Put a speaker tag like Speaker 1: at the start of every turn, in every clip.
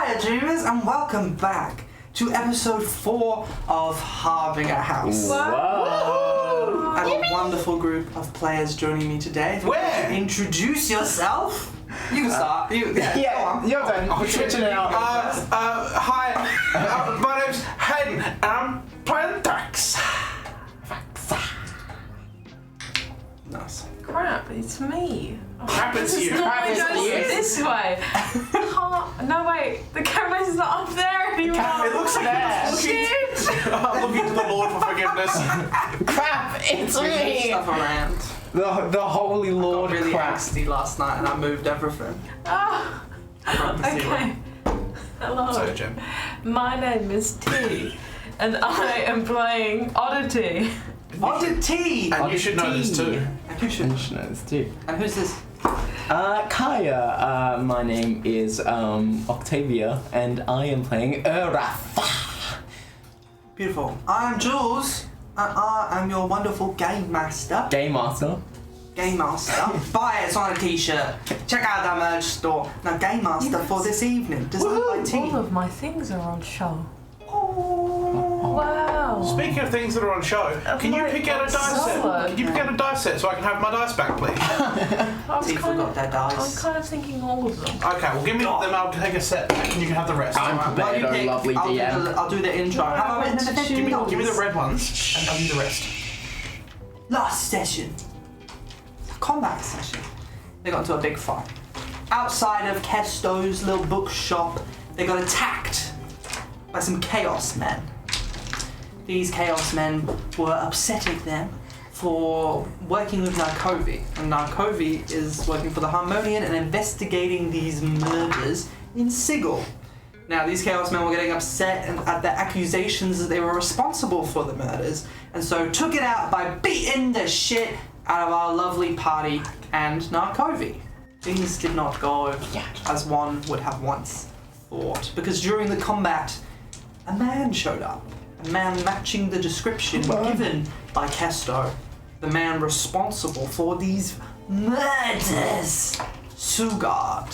Speaker 1: Hiya dreamers and welcome back to episode 4 of Harbinger House.
Speaker 2: Wow!
Speaker 1: I have a wonderful group of players joining me today.
Speaker 2: Where?
Speaker 1: Introduce yourself. You can start.
Speaker 2: Yeah, you're done. I'm switching it out. Hi, my name's Hayden and I'm playing Dax.
Speaker 1: Nice.
Speaker 3: Crap, it's me.
Speaker 2: Happens to you.
Speaker 3: Normally
Speaker 2: Happens to
Speaker 3: goes
Speaker 2: you.
Speaker 3: this way. No, wait, the camera's not up there anymore.
Speaker 2: It looks like
Speaker 3: there.
Speaker 2: I'm looking to the Lord for forgiveness.
Speaker 4: Crap, it's
Speaker 1: We moved
Speaker 4: me!
Speaker 1: stuff around.
Speaker 4: The holy
Speaker 1: I
Speaker 4: lord
Speaker 1: got really
Speaker 4: crap.
Speaker 1: angsty last night and I moved everything.
Speaker 3: Oh, okay. Hello.
Speaker 2: Sorry, Jen.
Speaker 3: My name is T, and I am playing Oddity.
Speaker 1: Oddity!
Speaker 2: And you should know this too.
Speaker 1: And who should?
Speaker 4: No, it's two.
Speaker 1: And who's this?
Speaker 4: Kaya, my name is Octavia, and I am playing Rafa.
Speaker 1: Beautiful. I'm Jules and I am your wonderful game master.
Speaker 4: Game master.
Speaker 1: Game Master. Buy it, it's on a t-shirt. Check out that merch store. Now, Game Master for this evening. Designed by T.
Speaker 3: All of my things are on show.
Speaker 1: Oh.
Speaker 3: Wow.
Speaker 2: Speaking of things that are on show, can you pick out a dice set? Can you pick out a dice set so I can have my dice back, please?
Speaker 3: I was
Speaker 1: T
Speaker 3: kind
Speaker 1: forgot
Speaker 3: of,
Speaker 1: their
Speaker 3: I was
Speaker 1: dice.
Speaker 3: kind of thinking all of them.
Speaker 2: Okay, well give me them, I'll take a set back and you can have the rest.
Speaker 4: I'm prepared,
Speaker 1: Well, you pick,
Speaker 4: lovely DM.
Speaker 1: I'll do the intro. How about
Speaker 2: Give me the red ones and I'll give you the rest.
Speaker 1: Last session. Combat session. They got into a big fight. Outside of Kesto's little bookshop, they got attacked by some Chaosmen. These Chaosmen were upsetting them for working with Narcovi. And Narcovi is working for the Harmonian and investigating these murders in Sigil. Now, these Chaosmen were getting upset at the accusations that they were responsible for the murders, and so took it out by beating the shit out of our lovely party and Narcovi. Things did not go as one would have once thought, because during the combat, a man showed up. A man matching the description given by Kesto. The man responsible for these murders. Sougad.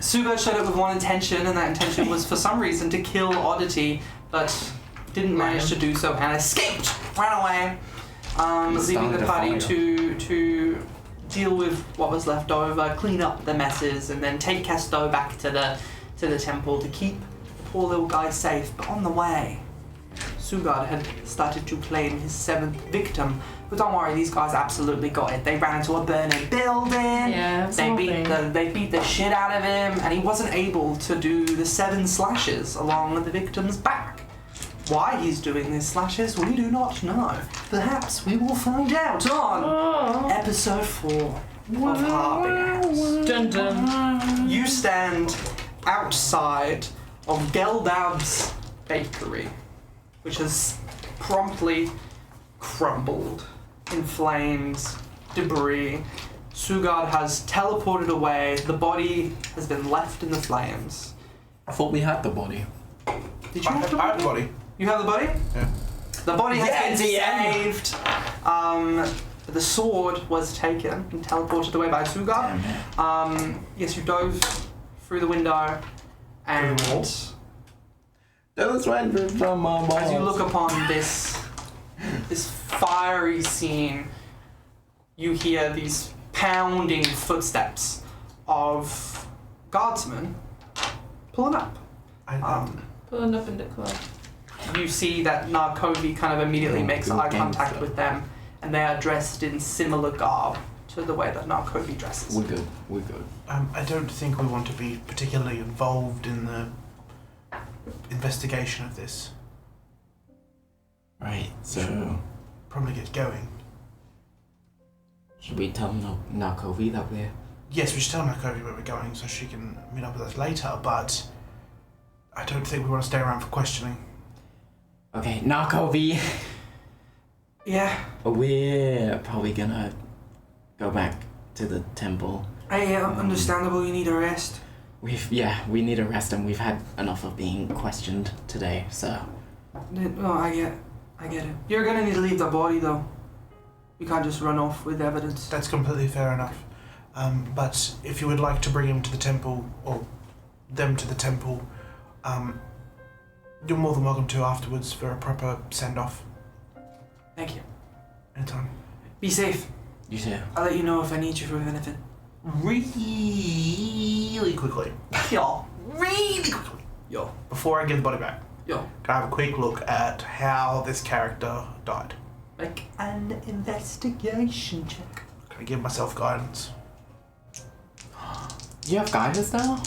Speaker 1: Sougad showed up with one intention, and that intention was for some reason to kill Oddity, but didn't manage to do so and escaped, ran away, leaving the party to deal with what was left over, clean up the messes, and then take Kesto back to the temple to keep the poor little guy safe. But on the way, Sougad had started to claim his 7th victim. But don't worry, these guys absolutely got it. They ran into a burning building.
Speaker 3: Yeah,
Speaker 1: they beat the shit out of him, and he wasn't able to do the 7 slashes along the victim's back. Why he's doing these slashes, we do not know. Perhaps we will find out on episode 4 of Harbinger House.
Speaker 3: Dun dun.
Speaker 1: You stand outside of Geldab's bakery, which has promptly crumbled in flames, debris. Sougad has teleported away. The body has been left in the flames.
Speaker 4: I thought we had the body.
Speaker 1: Did you
Speaker 2: I
Speaker 1: have the
Speaker 2: have the
Speaker 1: body?
Speaker 2: body.
Speaker 1: You have the body?
Speaker 2: Yeah.
Speaker 1: The body has been
Speaker 4: DM.
Speaker 1: saved. The sword was taken and teleported away by Sougad. Yes, you dove through the window, and
Speaker 2: Through the wall?
Speaker 4: Those went from my balls.
Speaker 1: as you look upon this fiery scene, you hear these pounding footsteps of guardsmen pulling up.
Speaker 3: Pulling up in the club.
Speaker 1: You see that Narcovi kind of immediately makes
Speaker 4: good
Speaker 1: eye
Speaker 4: game,
Speaker 1: contact
Speaker 4: sir.
Speaker 1: with them, and they are dressed in similar garb to the way that Narcovi dresses.
Speaker 4: We're good. We're good.
Speaker 2: I don't think we want to be particularly involved in the investigation of this.
Speaker 4: Right, so
Speaker 2: Probably get going.
Speaker 4: should we tell Narcovi that we're...
Speaker 2: Yes, we should tell Narcovi where we're going so she can meet up with us later, but I don't think we want to stay around for questioning.
Speaker 4: Okay, Narcovi.
Speaker 1: Yeah.
Speaker 4: We're probably gonna go back to the temple.
Speaker 1: Understandable, you need a rest.
Speaker 4: We need a rest, and we've had enough of being questioned today, so...
Speaker 1: No, I get it. You're gonna need to leave the body, though. You can't just run off with evidence.
Speaker 2: That's completely fair enough. But if you would like to bring him to the temple, or them to the temple, you're more than welcome to afterwards for a proper send-off.
Speaker 1: Thank you.
Speaker 2: Anytime.
Speaker 1: Be safe.
Speaker 4: You too.
Speaker 1: I'll let you know if I need you for anything.
Speaker 2: Really quickly.
Speaker 1: Yo.
Speaker 2: Really quickly.
Speaker 1: Yo.
Speaker 2: Before I give the body back,
Speaker 1: Yo.
Speaker 2: can I have a quick look at how this character died?
Speaker 1: Make an investigation check.
Speaker 2: Can I give myself guidance?
Speaker 4: You have guidance now?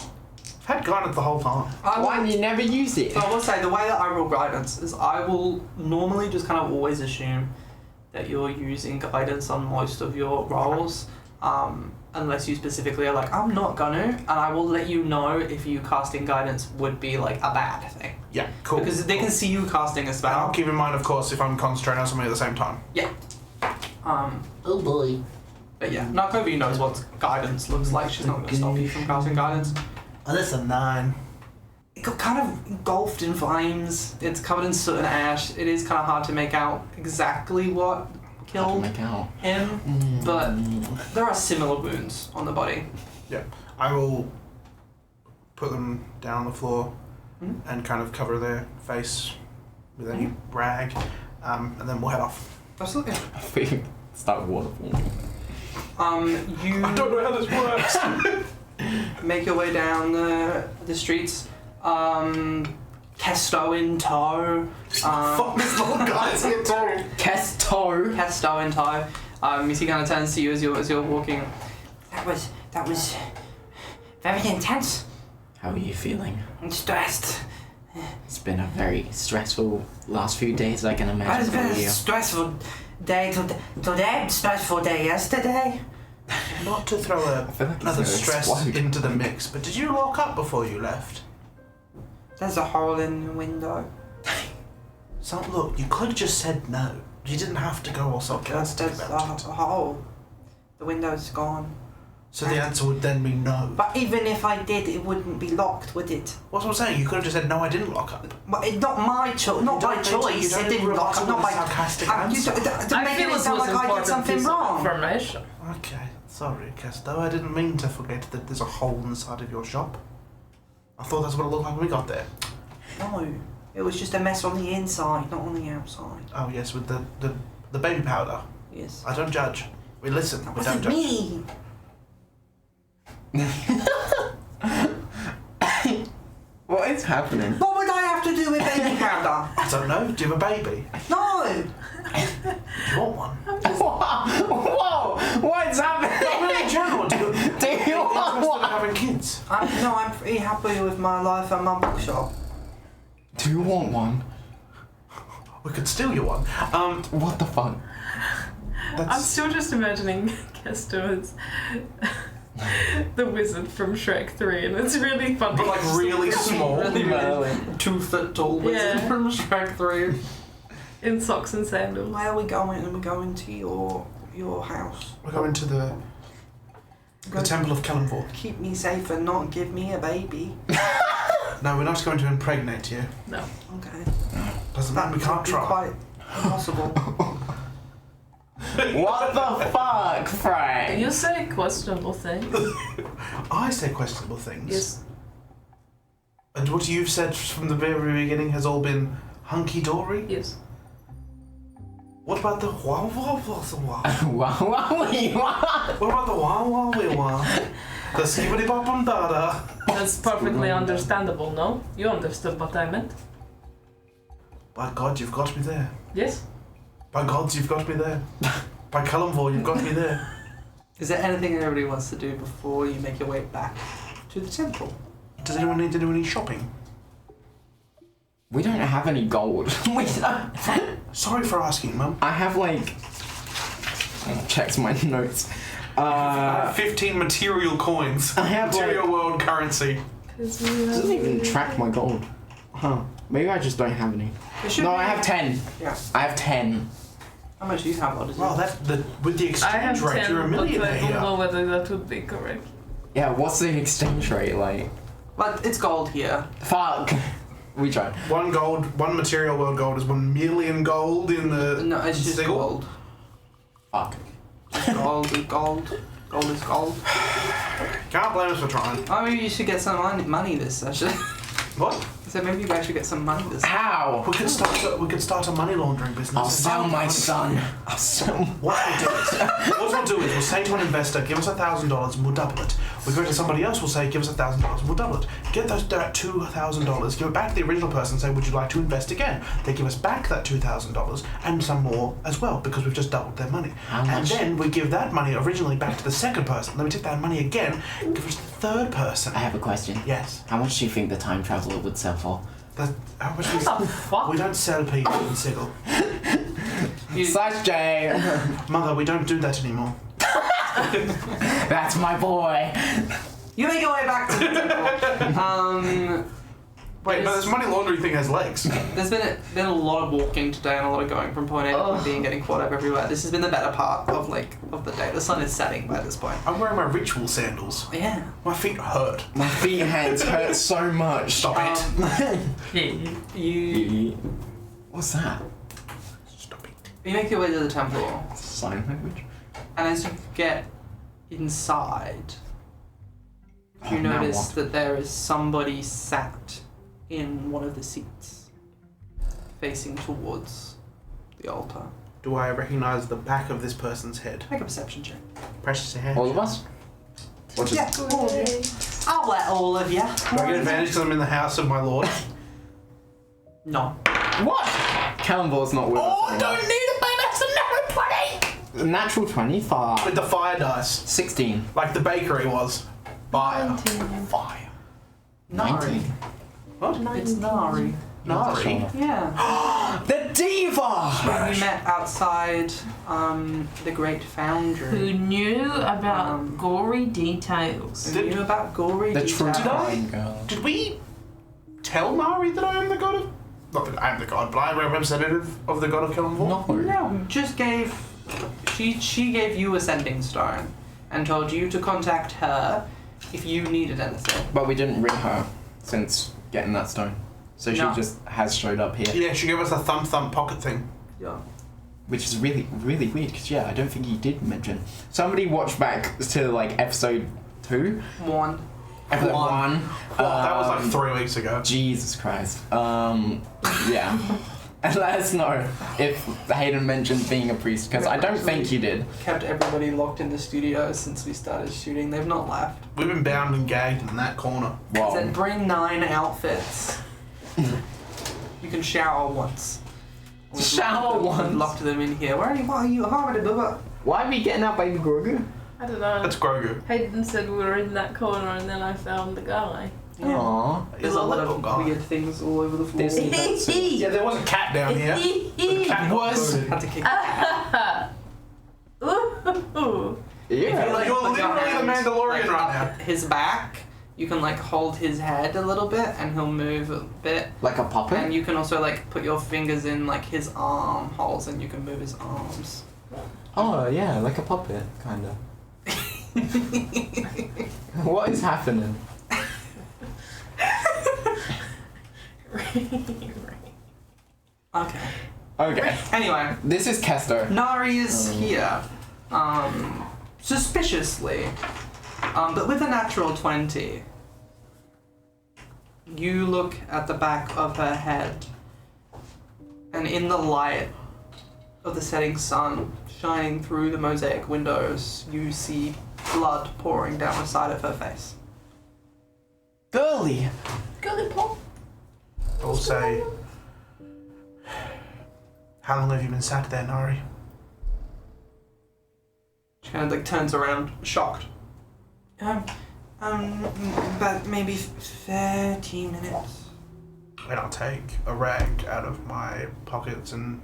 Speaker 2: I've had guidance the whole time.
Speaker 4: Why do you never use it?
Speaker 1: So I will say, the way that I roll guidance is I will normally just kind of always assume that you're using guidance on most of your rolls, unless you specifically are like, I'm not gonna, and I will let you know if you casting guidance would be like a bad thing.
Speaker 2: Yeah, cool.
Speaker 1: Because they can see you casting a
Speaker 2: And
Speaker 1: spell.
Speaker 2: I'll keep in mind, of course, if I'm concentrating on something at the same time.
Speaker 1: Yeah.
Speaker 4: Oh boy.
Speaker 1: But yeah, Narkovi knows what guidance looks like. She's not going to stop you from casting guidance.
Speaker 2: Oh, that's a 9.
Speaker 1: It got kind of engulfed in flames. It's covered in soot and ash. It is kind of hard to make out exactly what killed
Speaker 4: Make out.
Speaker 1: him, but there are similar wounds on the body.
Speaker 2: Yeah. I will put them down on the floor and kind of cover their face with any rag, and then we'll head off.
Speaker 1: Absolutely.
Speaker 4: I think start waterfalling.
Speaker 1: You
Speaker 2: I don't know how this works.
Speaker 1: make your way down the streets. Kesto in tow.
Speaker 2: Fuck this little guy's here too.
Speaker 4: Kesto.
Speaker 1: Kesto in tow. You see, kind of turns to you as you're walking. That was very intense.
Speaker 4: How are you feeling?
Speaker 1: I'm stressed.
Speaker 4: It's been a very stressful last few days, I can imagine.
Speaker 1: It's been
Speaker 4: for
Speaker 1: a
Speaker 4: you.
Speaker 1: stressful day today. Stressful day yesterday.
Speaker 2: Not to throw
Speaker 4: feel like it's
Speaker 2: another
Speaker 4: gonna
Speaker 2: stress
Speaker 4: explode.
Speaker 2: into the mix, but did you lock up before you left?
Speaker 1: There's a hole in the window.
Speaker 2: So look, you could have just said no. You didn't have to go all sarcastic
Speaker 1: There's
Speaker 2: about it.
Speaker 1: a hole. The window's gone.
Speaker 2: So the answer would then be no.
Speaker 1: But even if I did, it wouldn't be locked, would it?
Speaker 2: What's what I'm saying? You could have just said no. I didn't lock up.
Speaker 1: But it's not my choice. Not by choice. It didn't lock up. Not by
Speaker 2: sarcastic
Speaker 1: You
Speaker 2: answer.
Speaker 1: making it sound like I did something wrong.
Speaker 3: Information.
Speaker 2: Okay, sorry, Kesto. I didn't mean to forget that there's a hole inside of your shop. I thought that's what it looked like when we got there.
Speaker 1: No, it was just a mess on the inside, not on the outside.
Speaker 2: Oh yes, with the baby powder.
Speaker 1: Yes.
Speaker 2: I don't judge. We listen.
Speaker 1: That
Speaker 2: We don't
Speaker 1: wasn't
Speaker 2: judge.
Speaker 1: me.
Speaker 4: What is happening?
Speaker 1: What would I have to do with baby powder?
Speaker 2: I don't know. Do you have a baby?
Speaker 1: No.
Speaker 2: Do you want one?
Speaker 4: Whoa! What's happening?
Speaker 2: Really, in general, do you
Speaker 4: Do you want
Speaker 2: interested in
Speaker 4: one?
Speaker 2: having kids?
Speaker 1: I'm pretty happy with my life and my bookshop.
Speaker 4: Do you want one?
Speaker 2: We could steal you one.
Speaker 4: What the fuck?
Speaker 3: I'm still just imagining Kesto as the wizard from Shrek 3, and it's really funny.
Speaker 2: But like really small.
Speaker 1: Really,
Speaker 4: Really?
Speaker 1: 2 foot tall wizard
Speaker 3: Yeah.
Speaker 1: from Shrek 3.
Speaker 3: In socks and sandals.
Speaker 1: Where are we going? Are we going to your house?
Speaker 2: We're going to the Temple of Kellenvor.
Speaker 1: Keep me safe and not give me a baby.
Speaker 2: No, we're not going to impregnate you.
Speaker 3: No.
Speaker 1: Okay.
Speaker 2: Doesn't mean we can't
Speaker 1: would be
Speaker 2: try.
Speaker 1: quite impossible.
Speaker 4: What the fuck, Frank?
Speaker 3: You say questionable things.
Speaker 2: I say questionable things.
Speaker 3: Yes.
Speaker 2: And what you've said from the very beginning has all been hunky-dory?
Speaker 3: Yes.
Speaker 2: What about the wow wow wow wow?
Speaker 4: Wow, wow, wow.
Speaker 2: What about the wow wow wee wow? The skibbity bop bum da da.
Speaker 3: That's perfectly understandable, no? You understood what I meant.
Speaker 2: By God, you've got me there.
Speaker 3: Yes?
Speaker 2: By God, you've got me there. By Kellenvor, you've got me there.
Speaker 1: Is there anything anybody wants to do before you make your way back to the temple?
Speaker 2: Does anyone need to do any shopping?
Speaker 4: We don't have any gold.
Speaker 2: Sorry for asking, Mum.
Speaker 4: I have like... Checks my notes.
Speaker 2: 15 material coins.
Speaker 4: I have
Speaker 2: Material world currency.
Speaker 3: Because
Speaker 4: It doesn't even track my gold. Huh. Maybe I just don't have any. No, I have 10.
Speaker 1: Yeah.
Speaker 4: I have 10.
Speaker 1: How much do you have, Odyssey?
Speaker 2: Well, with the
Speaker 3: I have
Speaker 2: exchange rate,
Speaker 3: 10,
Speaker 2: you're a
Speaker 3: but I
Speaker 2: millionaire
Speaker 3: don't
Speaker 2: here.
Speaker 3: know whether that would be correct.
Speaker 4: Yeah, what's the exchange rate like?
Speaker 1: But it's gold here.
Speaker 4: Fuck. We tried.
Speaker 2: One material world gold is 1 million gold in the.
Speaker 1: No, it's just
Speaker 2: Sigil?
Speaker 1: gold.
Speaker 4: Fuck.
Speaker 1: Just gold and gold. Gold is gold.
Speaker 2: Can't blame us for trying.
Speaker 1: Oh, maybe you should get some money this session.
Speaker 2: What?
Speaker 1: So maybe you guys should get some money this session.
Speaker 4: How?
Speaker 2: We could start a money laundering business.
Speaker 4: I'll sell my son. I'll sell.
Speaker 2: What we'll do is we'll say to an investor, give us $1,000 and we'll double it. We go to somebody else, we'll say, give us $1,000 and we'll double it. Get that $2,000, give it back to the original person and say, would you like to invest again? They give us back that $2,000 and some more as well because we've just doubled their money.
Speaker 4: How much?
Speaker 2: And then we give that money originally back to the second person. Then we take that money again, give it to the third person.
Speaker 4: I have a question.
Speaker 2: Yes.
Speaker 4: How much do you think the time traveler would sell for?
Speaker 2: How much
Speaker 3: What the fuck?
Speaker 2: we don't sell people in Sigil.
Speaker 4: Slash J.
Speaker 2: Mother, we don't do that anymore.
Speaker 4: That's my boy.
Speaker 1: You make your way back to the temple.
Speaker 2: Wait, but this money laundering thing has legs.
Speaker 1: There's been a lot of walking today and a lot of going from point A to point B and getting caught up everywhere. This has been the better part of the day. The sun is setting by this point.
Speaker 2: I'm wearing my ritual sandals.
Speaker 1: Yeah.
Speaker 2: My feet hurt.
Speaker 4: My feet and hands hurt so much.
Speaker 2: Stop it.
Speaker 1: You
Speaker 4: What's that?
Speaker 2: Stop it.
Speaker 1: you make your way to the temple,
Speaker 4: Sign language.
Speaker 1: and as you get inside, you
Speaker 4: now
Speaker 1: notice
Speaker 4: what?
Speaker 1: that there is somebody sat in one of the seats, facing towards the altar.
Speaker 2: Do I recognize the back of this person's head?
Speaker 1: Make a perception check.
Speaker 2: Precious hand.
Speaker 4: All of us? Or just
Speaker 1: Yeah, all of you. I'll let all of you.
Speaker 2: Do I get advantage because I'm in the house of my lord?
Speaker 1: No.
Speaker 4: what? Cannonball's not with us anymore.
Speaker 2: need a bonus, a
Speaker 4: Natural 25.
Speaker 2: With the fire dice,
Speaker 4: 16.
Speaker 2: like the bakery was. Fire.
Speaker 3: 19.
Speaker 2: Fire.
Speaker 1: Nari.
Speaker 4: 19.
Speaker 2: What?
Speaker 1: It's Nari.
Speaker 2: Nari.
Speaker 1: Yeah.
Speaker 4: The diva!
Speaker 1: We met outside the Great
Speaker 3: Who
Speaker 1: Foundry.
Speaker 3: knew about gory details.
Speaker 1: Who knew about gory
Speaker 4: The
Speaker 1: details.
Speaker 4: true
Speaker 2: Did I?
Speaker 4: fine girl.
Speaker 2: Did we tell Nari that I am the god of... Not that I am the god, but I am a representative of the god of Killenville?
Speaker 4: No.
Speaker 1: No, just gave... She gave you a sending stone and told you to contact her if you needed anything.
Speaker 4: But we didn't ring her since getting that stone. So she
Speaker 1: No.
Speaker 4: just has showed up here.
Speaker 2: Yeah, she gave us a thump pocket thing.
Speaker 1: Yeah.
Speaker 4: Which is really, really weird because, yeah, I don't think he did mention. Somebody watched back to, like, episode 2.
Speaker 1: One.
Speaker 4: Episode
Speaker 2: One.
Speaker 4: 1.
Speaker 2: Well, that was like 3 weeks ago.
Speaker 4: Jesus Christ. Yeah. And let us know if Hayden mentioned being a priest, because I don't think he did.
Speaker 1: Kept everybody locked in the studio since we started shooting. They've not left.
Speaker 2: We've been bound and gagged in that corner.
Speaker 4: Wow.
Speaker 1: Said bring 9 outfits. You can shower once. We've
Speaker 4: Shower
Speaker 1: locked them-
Speaker 4: once?
Speaker 1: we've Locked them in here. Where are you?
Speaker 4: Why are we getting out, baby Grogu?
Speaker 3: I don't know.
Speaker 2: That's Grogu.
Speaker 3: Hayden said we were in that corner and then I found the guy.
Speaker 1: Yeah.
Speaker 4: Aww.
Speaker 1: There's a lot of
Speaker 2: guy.
Speaker 1: weird things all over the floor.
Speaker 4: This-
Speaker 2: Yeah, there was a cat down here. The cat
Speaker 4: Was-
Speaker 2: was.
Speaker 1: Had to kick
Speaker 3: Ooh.
Speaker 4: Yeah.
Speaker 1: like,
Speaker 2: You're
Speaker 1: put your
Speaker 2: literally the
Speaker 1: hand,
Speaker 2: Mandalorian right
Speaker 1: up his back. You can like hold his head a little bit and he'll move a bit.
Speaker 4: Like a puppet?
Speaker 1: And you can also like put your fingers in like his arm holes and you can move his arms.
Speaker 4: Oh, yeah, like a puppet, kind of. What is happening?
Speaker 1: Okay.
Speaker 4: Okay.
Speaker 1: Anyway,
Speaker 4: This is Kesto.
Speaker 1: Nari is here. Suspiciously. But with a natural 20. You look at the back of her head, and in the light of the setting sun shining through the mosaic windows, you see blood pouring down the side of her face.
Speaker 4: Girly.
Speaker 3: Girly Paul.
Speaker 2: I'll say, how long have you been sat there, Nari?
Speaker 1: She kind of like turns around, shocked. About maybe 30 minutes.
Speaker 2: And I'll take a rag out of my pockets and...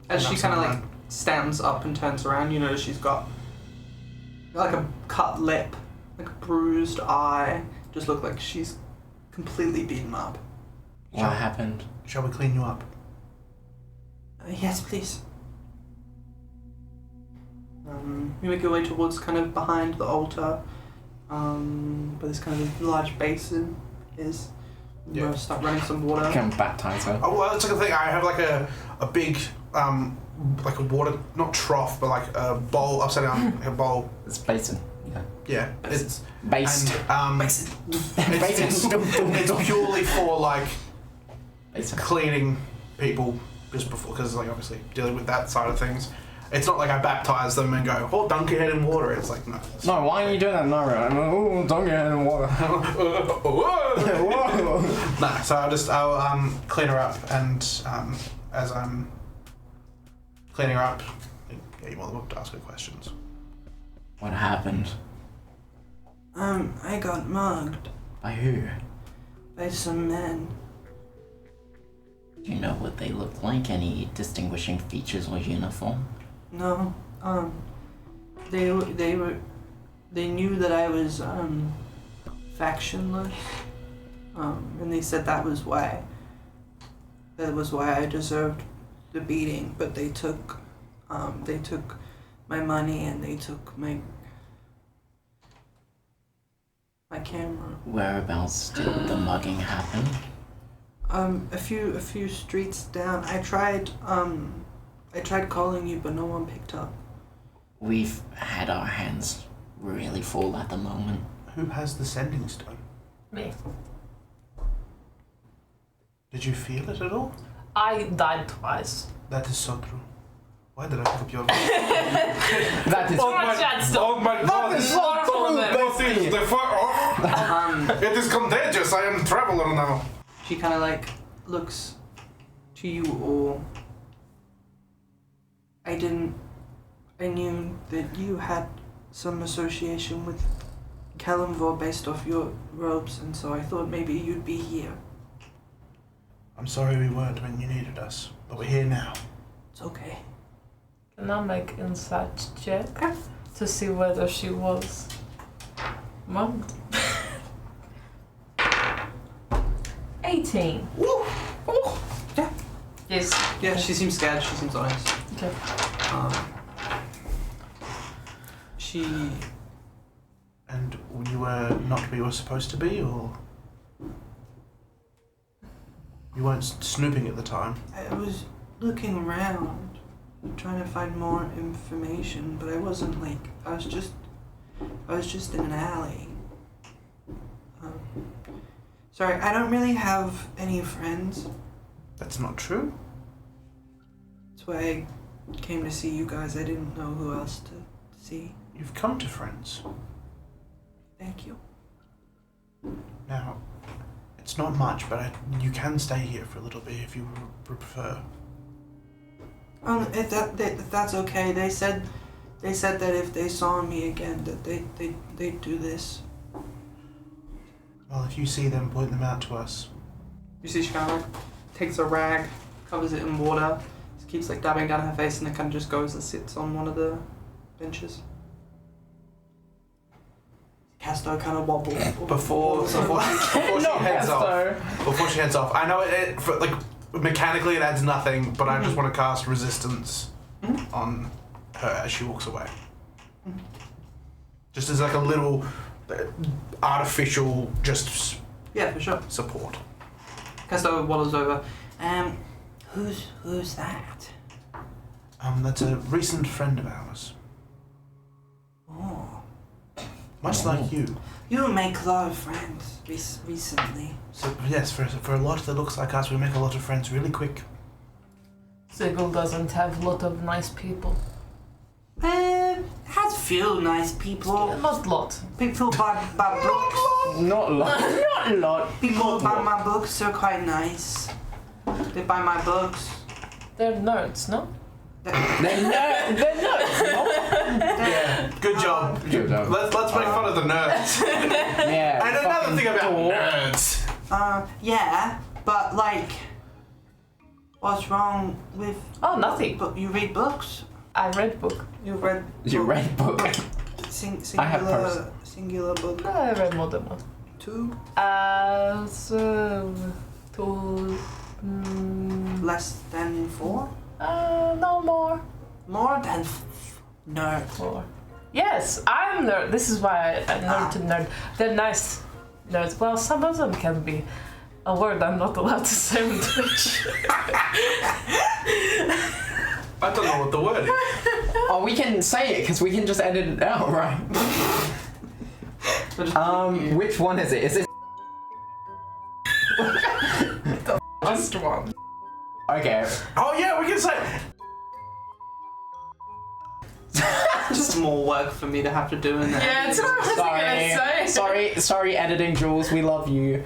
Speaker 1: As she
Speaker 2: Knocks
Speaker 1: kind of
Speaker 2: on
Speaker 1: like
Speaker 2: around.
Speaker 1: stands up and turns around, you notice she's got like a cut lip, like a bruised eye. Just look like she's completely beaten up.
Speaker 4: What happened?
Speaker 2: Shall we clean you up?
Speaker 1: Yes, please. You make your way towards kind of behind the altar, where this kind of large basin is. You
Speaker 2: Yeah.
Speaker 1: start running some water.
Speaker 4: Can baptize her.
Speaker 2: Oh, well, that's like a thing. I have like a big like a water, not trough, but like a bowl, upside down, a bowl.
Speaker 4: It's basin.
Speaker 2: Yeah, it's
Speaker 4: Based.
Speaker 2: and it's purely for like
Speaker 4: Basin.
Speaker 2: cleaning people just before, because like obviously dealing with that side of things. It's not like I baptize them and go, oh, dunk your head in water. It's like, no.
Speaker 4: No, why are you doing that? No, oh, don't get in water.
Speaker 2: Nah, so I'll clean her up, and as I'm cleaning her up, you're more than welcome to ask her questions.
Speaker 4: What happened?
Speaker 1: I got mugged
Speaker 4: By who?
Speaker 1: by some men.
Speaker 4: Do you know what they look like? Any distinguishing features or uniform?
Speaker 1: No, they knew that I was factionless, and they said that was why I deserved the beating. But they took my money and they took my camera.
Speaker 4: Whereabouts did the mugging happen?
Speaker 1: A few streets down. I tried calling you, but no one picked up.
Speaker 4: We've had our hands really full at the moment.
Speaker 2: Who has the sending stone?
Speaker 3: Me.
Speaker 2: Did you feel it at all?
Speaker 3: I died twice.
Speaker 2: That is so true. Why did I pick up your voice?
Speaker 4: That is.
Speaker 3: Oh my
Speaker 2: God!
Speaker 3: That is so true.
Speaker 2: It is contagious. I am a traveler now.
Speaker 1: She kind of like looks to you all. I knew that you had some association with Kalimvor based off your robes, and so I thought maybe you'd be here.
Speaker 2: I'm sorry we weren't when you needed us, but we're here now.
Speaker 1: It's okay.
Speaker 3: Can I make insight check to see whether she was mugged? 18.
Speaker 1: Woo! Ooh. Yeah.
Speaker 3: Yes.
Speaker 1: Yeah, she seems scared. She seems honest.
Speaker 3: Okay.
Speaker 1: She.
Speaker 2: And you were not where you were supposed to be, or you weren't snooping at the time?
Speaker 1: I was looking around, trying to find more information, but I wasn't like. I was just in an alley. Sorry, I don't really have any friends.
Speaker 2: That's not true.
Speaker 1: That's why I came to see you guys. I didn't know who else to see.
Speaker 2: You've come to friends.
Speaker 1: Thank you.
Speaker 2: Now, it's not much, but you can stay here for a little bit if you prefer.
Speaker 1: If that's okay. They said that if they saw me again, that they'd do this.
Speaker 2: Well, if you see them, point them out to us.
Speaker 1: You see, she kind of like takes a rag, covers it in water, just keeps like dabbing down her face, and then kind of just goes and sits on one of the benches. Casto kind of wobbles before she heads off. Before she heads off, I know it for, like mechanically it adds nothing, but I just want to cast resistance on her as she walks away. Just as like a little artificial, just yeah, for sure.
Speaker 2: Support.
Speaker 1: Casto waddles over. Who's that?
Speaker 2: That's a recent friend of ours.
Speaker 1: Oh.
Speaker 2: Much like you.
Speaker 1: You make a lot of friends recently.
Speaker 2: So yes, for a lot that looks like us, we make a lot of friends really quick.
Speaker 3: Sigil doesn't have a lot of nice people.
Speaker 1: Has few nice people.
Speaker 3: Yeah, not a lot.
Speaker 1: People buy books.
Speaker 4: Not a lot. Not a lot.
Speaker 1: People buy my books. They're quite nice. They buy my books.
Speaker 3: They're nerds, no?
Speaker 4: They're nerds, no?
Speaker 2: Yeah, good job.
Speaker 4: Good job.
Speaker 2: Let's make fun of the nerds.
Speaker 4: Yeah.
Speaker 2: And another thing about nerds.
Speaker 1: Yeah, but like, what's wrong with?
Speaker 3: Oh, nothing.
Speaker 1: But you read books.
Speaker 3: I read book.
Speaker 1: You read.
Speaker 4: You read book.
Speaker 1: Singular.
Speaker 4: I have person.
Speaker 1: Singular book.
Speaker 3: I read more than one.
Speaker 1: 2.
Speaker 3: So 2.
Speaker 1: Less than 4.
Speaker 3: No more.
Speaker 1: More than nerd.
Speaker 3: 4. Yes, I'm nerd. This is why I'm nerd to nerd. They're nice nerds. Well, some of them can be a word I'm not allowed to say on Twitch.
Speaker 2: I don't know what the word is.
Speaker 4: Oh, we can say it because we can just edit it out, right? Which one is it? Is it?
Speaker 3: Just one.
Speaker 4: Okay.
Speaker 2: Oh yeah, we can say.
Speaker 1: Just more work for me to have to do in there.
Speaker 3: Yeah, it's what I was gonna say.
Speaker 4: Sorry, editing Jules. We love you.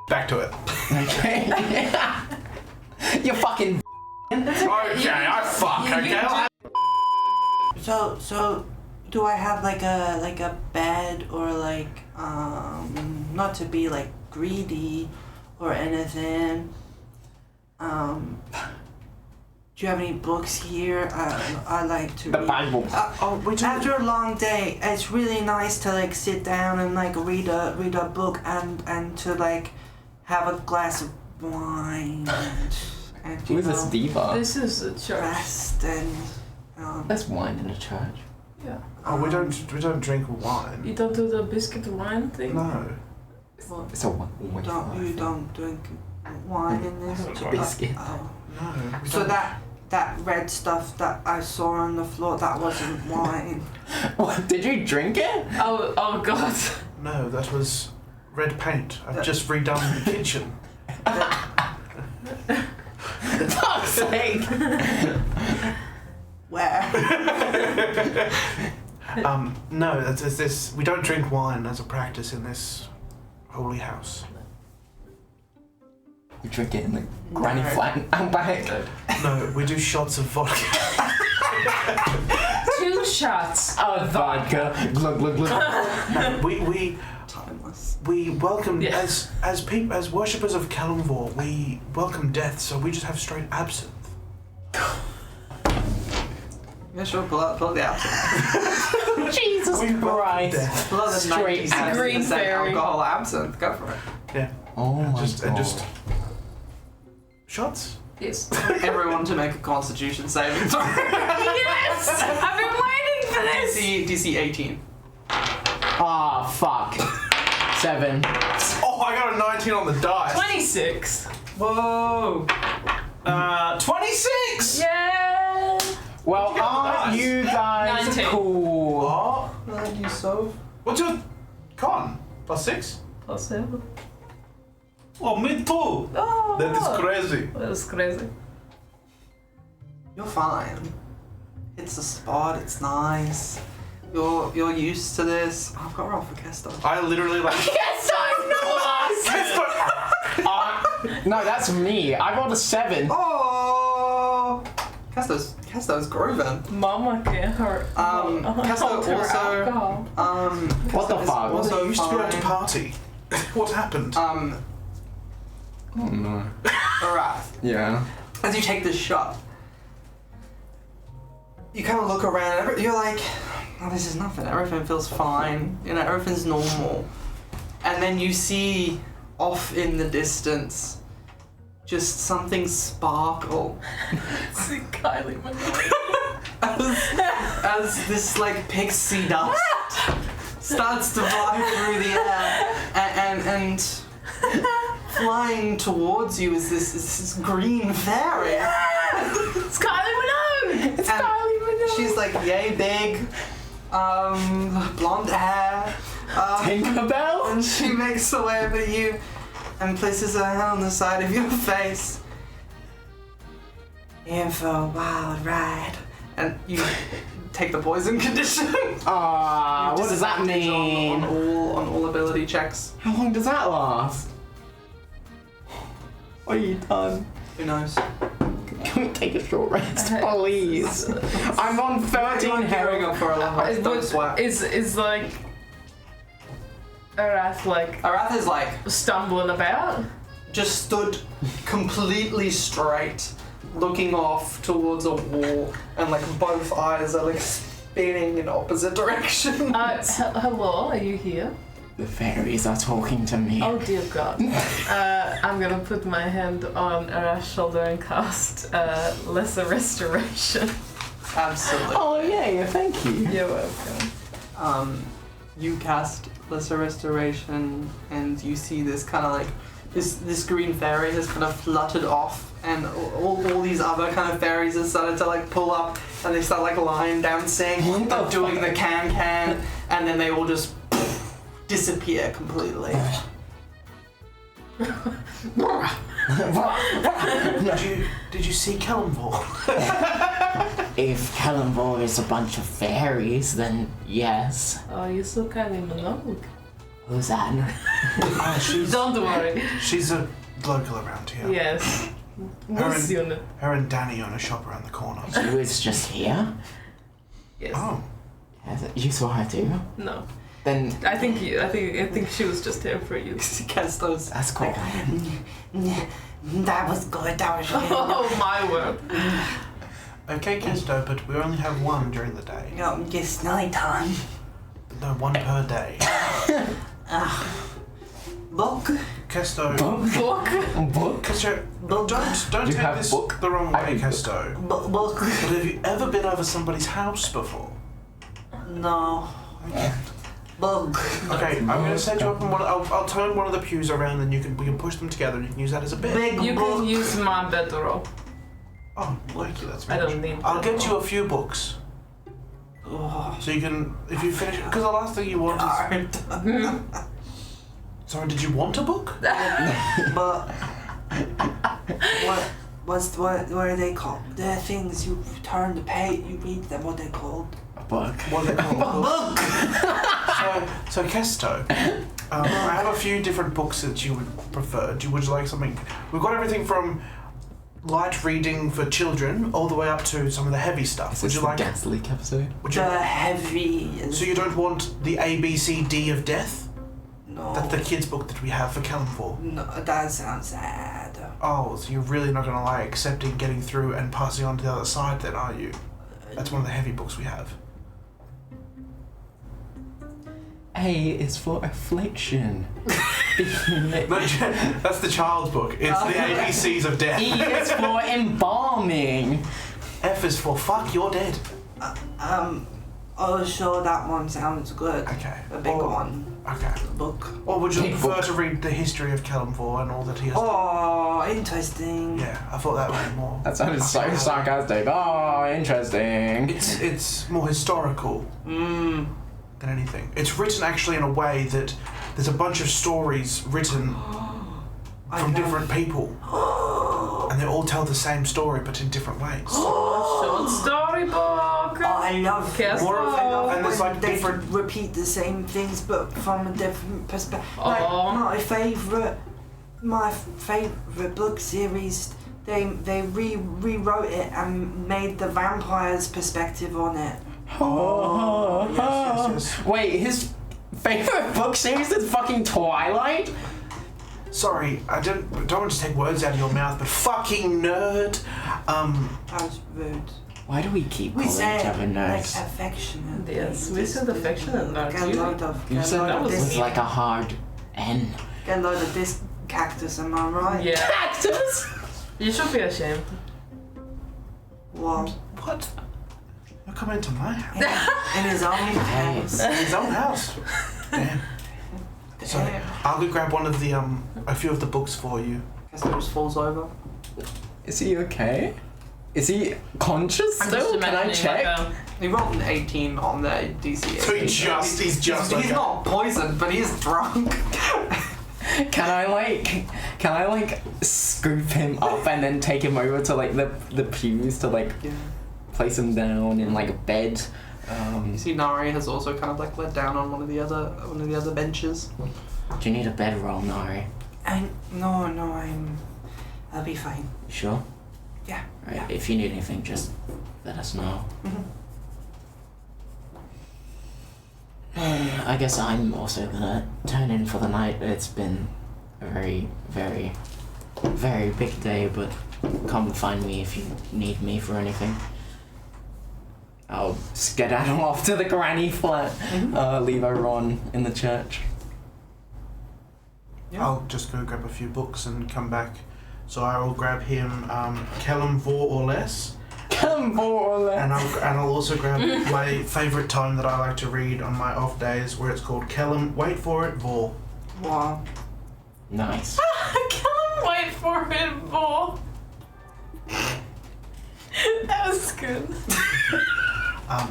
Speaker 2: Back to it.
Speaker 4: Okay. You fucking.
Speaker 2: Okay, I fuck. Okay.
Speaker 1: So do I have like a bed or like not to be like greedy or anything? Do you have any books here? I like to
Speaker 4: The
Speaker 1: read.
Speaker 4: Bible.
Speaker 1: After a long day, it's really nice to like sit down and like read a book and to like have a glass of wine and
Speaker 4: Who is this diva?
Speaker 3: This is a church.
Speaker 1: rest and
Speaker 4: There's wine in the church.
Speaker 3: Yeah.
Speaker 2: Oh, we don't drink wine.
Speaker 3: You don't do the biscuit wine thing?
Speaker 2: No.
Speaker 1: well,
Speaker 4: It's a one.
Speaker 1: you don't drink wine in this
Speaker 4: Biscuit.
Speaker 1: Oh.
Speaker 2: No. we
Speaker 1: So
Speaker 2: don't.
Speaker 1: that red stuff that I saw on the floor, that wasn't wine.
Speaker 4: What? Did you drink it?
Speaker 3: Oh god.
Speaker 2: No, that was red paint. I've just redone the kitchen.
Speaker 4: Fuck's sake.
Speaker 1: Where?
Speaker 2: No, that's this. We don't drink wine as a practice in this holy house.
Speaker 4: We drink it in the granny
Speaker 1: No.
Speaker 4: flat out back.
Speaker 2: No, we do shots of vodka.
Speaker 3: 2 shots.
Speaker 4: Oh, vodka. Glug, glug, glug.
Speaker 2: No, we
Speaker 1: Timeless.
Speaker 2: welcome
Speaker 3: Yeah.
Speaker 2: as worshippers of Kalumvor, we welcome death, so we just have straight absinthe.
Speaker 1: Yeah, sure, pull out the absinthe.
Speaker 4: Jesus
Speaker 2: We welcome
Speaker 4: Christ.
Speaker 2: death.
Speaker 1: Pull out the
Speaker 4: Straight
Speaker 1: 97%
Speaker 3: green fairy.
Speaker 1: alcohol absinthe. Go for it.
Speaker 2: Yeah.
Speaker 4: Oh my
Speaker 2: And
Speaker 4: god.
Speaker 2: just shots.
Speaker 3: Yes.
Speaker 1: Everyone to make a Constitution saving throw.
Speaker 3: Yes! I've been waiting for this!
Speaker 1: DC 18.
Speaker 4: Ah, fuck. 7.
Speaker 2: Oh, I got a 19 on the dice.
Speaker 3: 26.
Speaker 1: Whoa!
Speaker 2: 26.
Speaker 3: Yeah!
Speaker 4: Well,
Speaker 2: What'd you get on the
Speaker 4: aren't
Speaker 2: dice?
Speaker 4: you guys
Speaker 3: 19.
Speaker 4: cool?
Speaker 2: What?
Speaker 1: You so?
Speaker 2: What's your con? +6?
Speaker 3: Plus 7.
Speaker 2: Oh, me too.
Speaker 3: Oh!
Speaker 2: That is crazy.
Speaker 3: That was crazy.
Speaker 1: You're fine. It's a spot. It's nice. You're used to this. Oh, I've got roll for Kesto.
Speaker 2: I literally like.
Speaker 3: Yes, I'm not!
Speaker 4: No, that's me. I rolled a 7.
Speaker 1: Oh! Kesto's grooving.
Speaker 3: Mama can't hurt.
Speaker 1: Kesto also.
Speaker 3: Alcohol.
Speaker 4: What the
Speaker 1: Kesto is
Speaker 4: fuck?
Speaker 1: Also
Speaker 2: you used to be able to
Speaker 1: fine.
Speaker 2: party. What happened?
Speaker 4: Oh no.
Speaker 1: Alright.
Speaker 4: Yeah.
Speaker 1: As you take this shot, you kind of look around. You're like, oh, this is nothing. Everything feels fine. You know, everything's normal. And then you see off in the distance just something sparkle
Speaker 3: See Kylie Minogue.
Speaker 1: as this like pixie dust starts to fly through the air and flying towards you is this green fairy.
Speaker 3: It's Kylie Minogue! It's
Speaker 1: And
Speaker 3: Kylie Minogue!
Speaker 1: she's like yay big, blonde hair,
Speaker 4: Tinkerbell?
Speaker 1: and she makes her way over to you and places her hand on the side of your face. In for a wild ride. And you take the poison condition.
Speaker 4: Ah, what does that mean?
Speaker 1: On all ability checks.
Speaker 4: How long does that last? What are you done?
Speaker 1: Who knows?
Speaker 4: Can we take a short rest, please? I'm on 13
Speaker 1: Gearing
Speaker 4: health.
Speaker 1: up for a level. Don't sweat.
Speaker 3: Is like Arath like
Speaker 1: Arath is like
Speaker 3: stumbling about?
Speaker 1: just stood completely straight, looking off towards a wall, and like both eyes are like spinning in opposite directions.
Speaker 3: Hello, are you here?
Speaker 4: The fairies are talking to me.
Speaker 3: Oh dear God. I'm gonna put my hand on Arath's shoulder and cast Lesser Restoration.
Speaker 1: Absolutely.
Speaker 4: Oh, yay, thank you.
Speaker 3: You're welcome.
Speaker 1: You cast Lesser Restoration, and you see this kind of like this green fairy has kind of fluttered off, and all these other kind of fairies have started to like pull up, and they start like line dancing, doing the can, and then they all just disappear completely.
Speaker 2: Did you see Kellenvor?
Speaker 4: If Kellenvor is a bunch of fairies, then yes.
Speaker 3: Oh, you're so kind of monologue.
Speaker 4: Who's that?
Speaker 3: Don't worry.
Speaker 2: She's a local around here.
Speaker 3: Yes.
Speaker 2: Her and Danny own a shop around the corner.
Speaker 4: She was just here?
Speaker 3: Yes.
Speaker 2: Oh.
Speaker 4: You saw her too?
Speaker 3: No.
Speaker 4: Then
Speaker 3: I think she was just here for you.
Speaker 1: Castos.
Speaker 4: that's cool.
Speaker 1: That was good. That was really
Speaker 3: Oh my word.
Speaker 2: Okay, Kesto, but we only have one during the day.
Speaker 1: No, it's night time.
Speaker 2: No, one per day.
Speaker 1: Book.
Speaker 2: Kesto.
Speaker 3: Book.
Speaker 4: Book?
Speaker 2: Kesto,
Speaker 1: Book.
Speaker 2: don't
Speaker 4: You
Speaker 2: take
Speaker 4: have
Speaker 2: this
Speaker 4: book?
Speaker 2: the wrong
Speaker 4: I
Speaker 2: way,
Speaker 4: have
Speaker 2: Kesto.
Speaker 1: Book.
Speaker 2: But have you ever been over somebody's house before?
Speaker 1: No. Book.
Speaker 2: Okay, I'm gonna set you up in one. I'll turn one of the pews around, and we can push them together, and you can use that as a bed.
Speaker 1: Big
Speaker 3: You
Speaker 1: book.
Speaker 3: can use my bedroll.
Speaker 2: Oh, thank you. That's
Speaker 3: I
Speaker 2: very
Speaker 3: don't
Speaker 2: much.
Speaker 3: need
Speaker 2: I'll get
Speaker 3: bedroll.
Speaker 2: you a few books,
Speaker 1: Oh,
Speaker 2: so you can, if you finish. Because the last thing you want is.
Speaker 1: hard.
Speaker 2: Sorry, did you want a book?
Speaker 1: But what are they called? The things you turn the page, you read them. What they called?
Speaker 4: A book.
Speaker 2: What are they called?
Speaker 1: Book.
Speaker 2: So Kesto, I have a few different books that you would prefer. Would you like something? We've got everything from light reading for children all the way up to some of the heavy stuff.
Speaker 4: Is
Speaker 2: Would
Speaker 4: this
Speaker 2: you
Speaker 4: the
Speaker 2: like?
Speaker 4: gas leak episode?
Speaker 2: Would you?
Speaker 1: The heavy.
Speaker 2: So you don't want the ABCD of Death?
Speaker 1: No.
Speaker 2: That's the kids' book that we have for Kellenvor.
Speaker 1: No, that sounds sad.
Speaker 2: Oh, so you're really not going to like accepting getting through and passing on to the other side then, are you? That's one of the heavy books we have.
Speaker 4: A is for affliction.
Speaker 2: No, that's the child's book. It's the ABCs of Death.
Speaker 4: E is for embalming.
Speaker 2: F is for fuck, you're dead.
Speaker 1: Oh, sure, that one sounds good.
Speaker 2: Okay.
Speaker 1: The big
Speaker 2: Or-
Speaker 1: one.
Speaker 2: Okay.
Speaker 1: The book.
Speaker 2: Or would you
Speaker 4: Big
Speaker 2: prefer
Speaker 4: book.
Speaker 2: to read the history of Kellenvor and all that he has done?
Speaker 1: Oh, interesting.
Speaker 2: Yeah, I thought that would be more.
Speaker 4: That sounded so sarcastic. Oh, interesting.
Speaker 2: It's more historical than anything. It's written actually in a way that there's a bunch of stories written from different people, and they all tell the same story but in different ways.
Speaker 3: Short story book.
Speaker 1: I love
Speaker 3: Careful.
Speaker 2: More of-
Speaker 1: I love
Speaker 2: and there's,
Speaker 1: when
Speaker 2: like,
Speaker 1: they
Speaker 2: different-
Speaker 1: repeat the same things but from a different perspective.
Speaker 3: Aw.
Speaker 1: Like my favorite book series, they rewrote it and made the vampire's perspective on it.
Speaker 4: Oh,
Speaker 2: yes.
Speaker 4: Wait, his favorite book series is fucking Twilight?
Speaker 2: Sorry, I don't want to take words out of your mouth, but fucking nerd.
Speaker 1: That was rude.
Speaker 4: Why do we keep
Speaker 1: We
Speaker 4: calling
Speaker 1: said
Speaker 4: each other
Speaker 1: like
Speaker 4: nerds?
Speaker 1: affectionate.
Speaker 3: Yes, we said affectionate
Speaker 1: Get a
Speaker 3: nerds.
Speaker 1: load of.
Speaker 4: You
Speaker 1: Get a
Speaker 4: said
Speaker 1: load
Speaker 3: that
Speaker 1: of
Speaker 3: was
Speaker 4: It
Speaker 1: this.
Speaker 4: was like a hard N.
Speaker 1: Get a load of this cactus. Am I right?
Speaker 3: Yeah.
Speaker 4: Cactus?
Speaker 3: You should be ashamed.
Speaker 1: Well,
Speaker 2: What? You're coming into my house.
Speaker 1: in his own house.
Speaker 2: In his own house. Damn. So I'll go grab one of the a few of the books for you.
Speaker 1: Guess it just falls over.
Speaker 4: Is he okay? Is he conscious
Speaker 3: I'm just
Speaker 4: still? Can I
Speaker 3: imagining
Speaker 4: check?
Speaker 3: like a,
Speaker 1: He rolled an 18 on the DC.
Speaker 2: So he's just
Speaker 1: He's
Speaker 2: okay.
Speaker 1: not poisoned, but he's drunk.
Speaker 4: Can I scoop him up and then take him over to like the pews to like
Speaker 1: Yeah.
Speaker 4: place him down in like a bed?
Speaker 1: You see, Nari has also kind of like let down on one of the other benches.
Speaker 4: Do you need a bedroll, Nari?
Speaker 1: No, I'll be fine.
Speaker 4: You sure?
Speaker 1: Yeah.
Speaker 4: Right.
Speaker 1: Yeah.
Speaker 4: If you need anything, just let us know. I guess I'm also gonna turn in for the night. It's been a very, very, very big day, but come find me if you need me for anything. I'll skedaddle off to the granny flat, leave Ron in the church.
Speaker 1: Yeah.
Speaker 2: I'll just go grab a few books and come back. So I will grab him Kellenvor or less. And I'll also grab my favourite tome that I like to read on my off days, where it's called Vor.
Speaker 1: Wow.
Speaker 4: Nice.
Speaker 3: forehead more. That was good.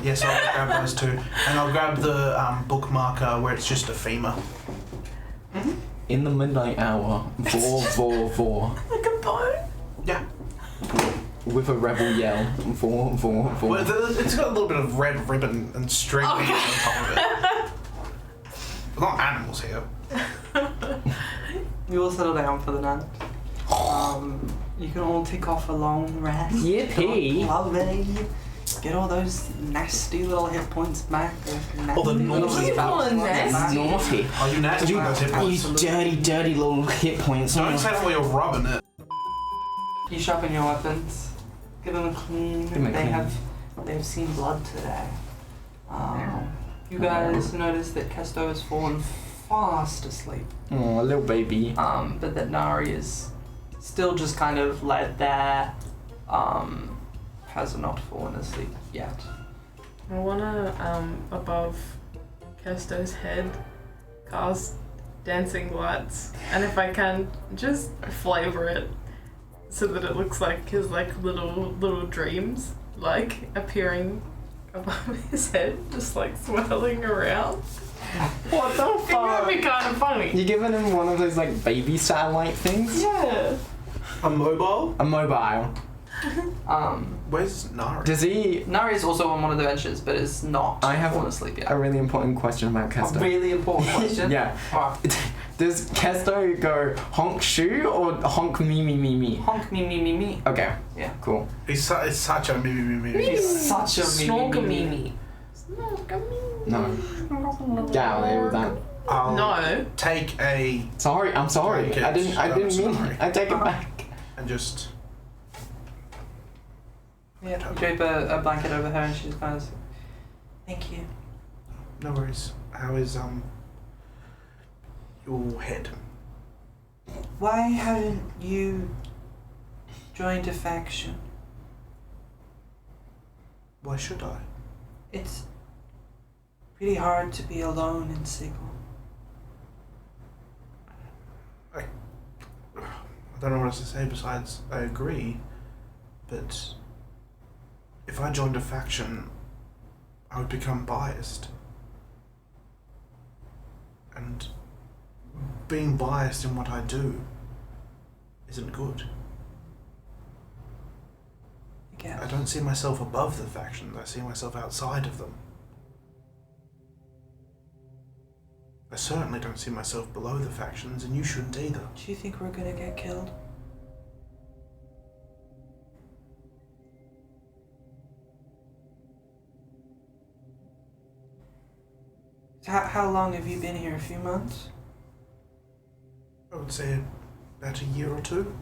Speaker 2: Yes, I'll grab those two. And I'll grab the bookmarker where it's just a femur.
Speaker 1: Mm-hmm.
Speaker 4: In the midnight hour, vor.
Speaker 3: Like a bone?
Speaker 2: Yeah.
Speaker 4: With a rebel yell, vor.
Speaker 2: Well, it's got a little bit of red ribbon and string on top of it. We're not animals here.
Speaker 1: You all settle down for the night. You can all take off a long rest.
Speaker 4: Yippee!
Speaker 1: Lovely. Get all those nasty little hit points back.
Speaker 2: All the naughty
Speaker 3: You calling nasty?
Speaker 4: Naughty.
Speaker 2: Are you nasty with those hit points?
Speaker 4: You dirty little hit points.
Speaker 2: Don't say that while you're rubbing it.
Speaker 1: You sharpen your weapons. Give them a clean.
Speaker 4: Give 'em a clean.
Speaker 1: They have seen blood today. You guys notice that Kesto has fallen fast asleep.
Speaker 4: Oh, little baby.
Speaker 1: But that Nari is still just kind of led there. Has not fallen asleep yet.
Speaker 3: I wanna, above Kesto's head, cast dancing lights, and if I can, just flavor it so that it looks like his little dreams, like appearing above his head, just like swirling around.
Speaker 4: What the
Speaker 3: It would be kind of funny.
Speaker 4: You giving him one of those like baby satellite things?
Speaker 3: Yeah.
Speaker 2: A mobile?
Speaker 4: A mobile.
Speaker 2: Where's Nari?
Speaker 4: Does he?
Speaker 1: Nari is also on one of the benches, but is not
Speaker 4: I have
Speaker 1: fallen asleep yet.
Speaker 4: a really important question about
Speaker 1: A
Speaker 4: Kesto.
Speaker 1: really important question.
Speaker 4: Yeah.
Speaker 1: Alright.
Speaker 4: Does Kesto go honk shoe or honk me?
Speaker 1: Honk me.
Speaker 4: Okay.
Speaker 1: Yeah.
Speaker 4: Cool.
Speaker 2: It's such a me.
Speaker 1: He's such a
Speaker 3: Snorkamimi.
Speaker 4: No. Get out of there with that.
Speaker 2: I'll
Speaker 3: No.
Speaker 2: take a
Speaker 4: Sorry, I'm sorry.
Speaker 2: Blanket.
Speaker 4: I didn't mean
Speaker 2: Sorry.
Speaker 4: it. I take it back.
Speaker 2: and just
Speaker 1: Yeah, drape a blanket over her and she just kind of thank you.
Speaker 2: no worries. How is your head?
Speaker 1: Why haven't you joined a faction?
Speaker 2: Why should I?
Speaker 1: It's pretty hard to be alone in Sigil.
Speaker 2: I don't know what else to say besides I agree, but if I joined a faction, I would become biased. And being biased in what I do isn't good.
Speaker 1: I guess.
Speaker 2: I don't see myself above the factions, I see myself outside of them. I certainly don't see myself below the factions, and you shouldn't either.
Speaker 1: Do you think we're gonna get killed? How long have you been here? A few months?
Speaker 2: I would say about a year or two.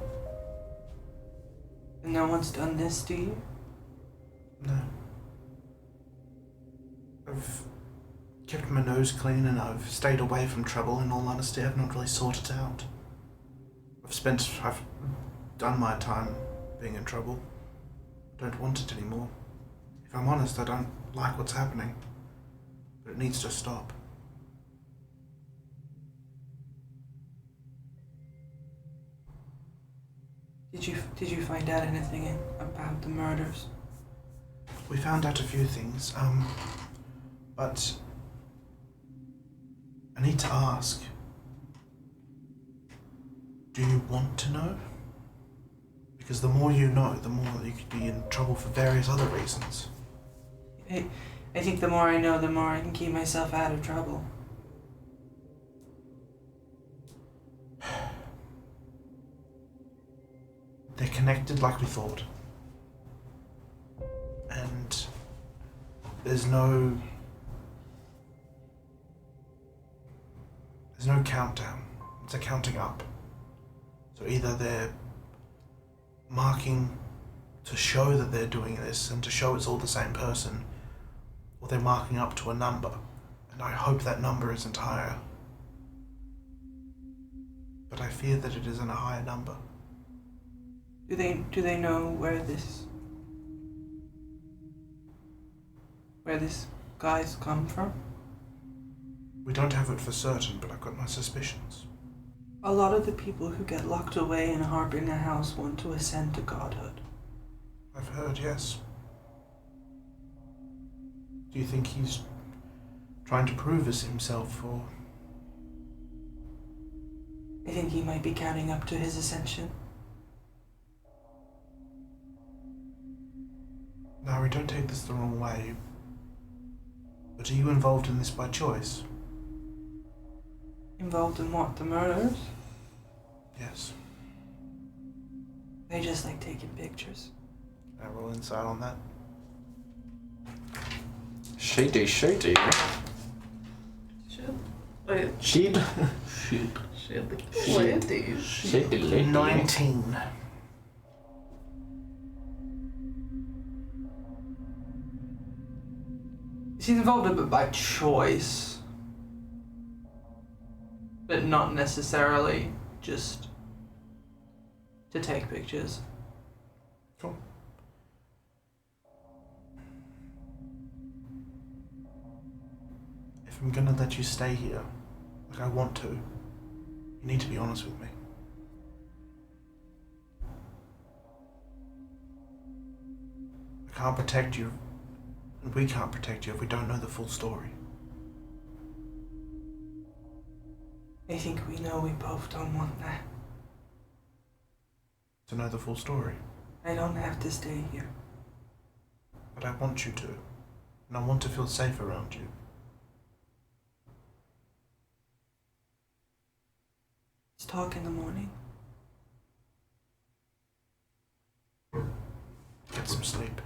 Speaker 1: And no one's done this to you?
Speaker 2: No. I've kept my nose clean and I've stayed away from trouble. In all honesty, I've not really sought it out. I've done my time being in trouble. Don't want it anymore. If I'm honest, I don't like what's happening. But it needs to stop.
Speaker 1: Did you find out anything about the murders?
Speaker 2: We found out a few things, but I need to ask. Do you want to know? Because the more you know, the more that you could be in trouble for various other reasons.
Speaker 1: I think the more I know, the more I can keep myself out of trouble.
Speaker 2: They're connected like we thought. And there's no countdown. It's a counting up. So either they're marking to show that they're doing this and to show it's all the same person, or they're marking up to a number. And I hope that number isn't higher. But I fear that it isn't a higher number.
Speaker 1: Do they know where this guy's come from?
Speaker 2: We don't have it for certain, but I've got my suspicions.
Speaker 1: A lot of the people who get locked away in Harbinger House want to ascend to godhood.
Speaker 2: I've heard, yes. Do you think he's trying to prove himself, or...
Speaker 1: I think he might be counting up to his ascension.
Speaker 2: Now, don't take this the wrong way, but are you involved in this by choice?
Speaker 1: Involved in what? The murders?
Speaker 2: Yes.
Speaker 1: They just like taking pictures.
Speaker 2: Can I roll insight on that?
Speaker 4: Shady.
Speaker 3: Shit. Wait.
Speaker 4: Sheed.
Speaker 3: Lady.
Speaker 4: Shady lady.
Speaker 2: 19.
Speaker 1: She's involved in it by choice. But not necessarily just to take pictures.
Speaker 2: Cool. If I'm gonna let you stay here, like I want to, you need to be honest with me. I can't protect you, and we can't protect you if we don't know the full story.
Speaker 1: I think we know we both don't want that.
Speaker 2: To know the full story.
Speaker 1: I don't have to stay here.
Speaker 2: But I want you to, and I want to feel safe around you.
Speaker 1: Let's talk in the morning.
Speaker 2: Get some sleep.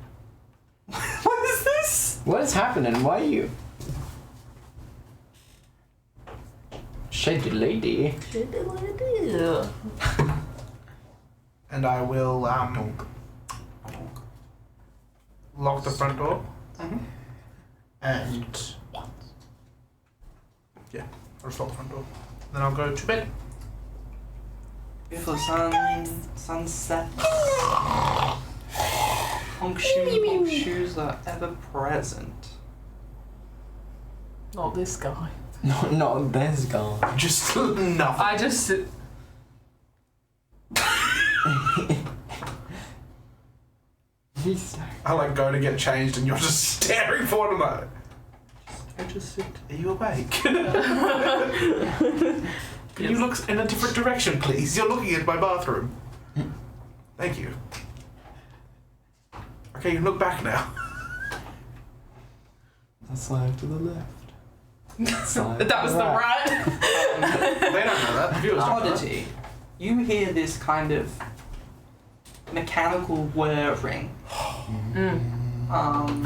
Speaker 1: What is this?
Speaker 4: What is happening? Why are you? Shady lady.
Speaker 2: And I will lock the front door.
Speaker 1: Mm-hmm.
Speaker 2: And yeah, I'll just lock the front door. Then I'll go to bed.
Speaker 1: Beautiful sunset. Honk shoes are ever present.
Speaker 3: Not this guy.
Speaker 4: No, not this guy.
Speaker 2: Just nothing.
Speaker 3: I just sit.
Speaker 2: I like go to get changed and you're just staring forward. I'm like, I just sit. Are you awake? Can you look in a different direction, please? You're looking at my bathroom. Thank you. Okay, you can look back now.
Speaker 4: Slide to the left.
Speaker 3: That was the right.
Speaker 2: They don't know that. The viewers don't know that.
Speaker 1: Oddity. You hear this kind of mechanical whirring.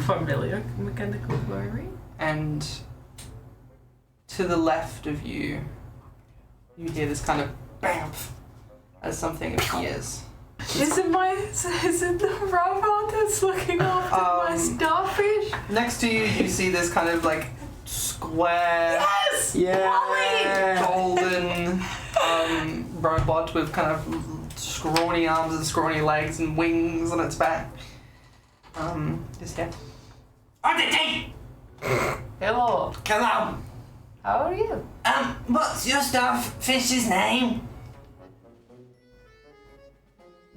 Speaker 3: Familiar mechanical whirring.
Speaker 1: And to the left of you, you hear this kind of bamf as something appears.
Speaker 3: Is it the robot that's looking after my starfish?
Speaker 1: Next to you, you see this kind of like square,
Speaker 3: Yes!
Speaker 4: Yeah.
Speaker 1: golden robot with kind of scrawny arms and scrawny legs and wings on its back. Just here. Oddity!
Speaker 3: Hello.
Speaker 1: Hello.
Speaker 3: How are you?
Speaker 1: What's your starfish's name?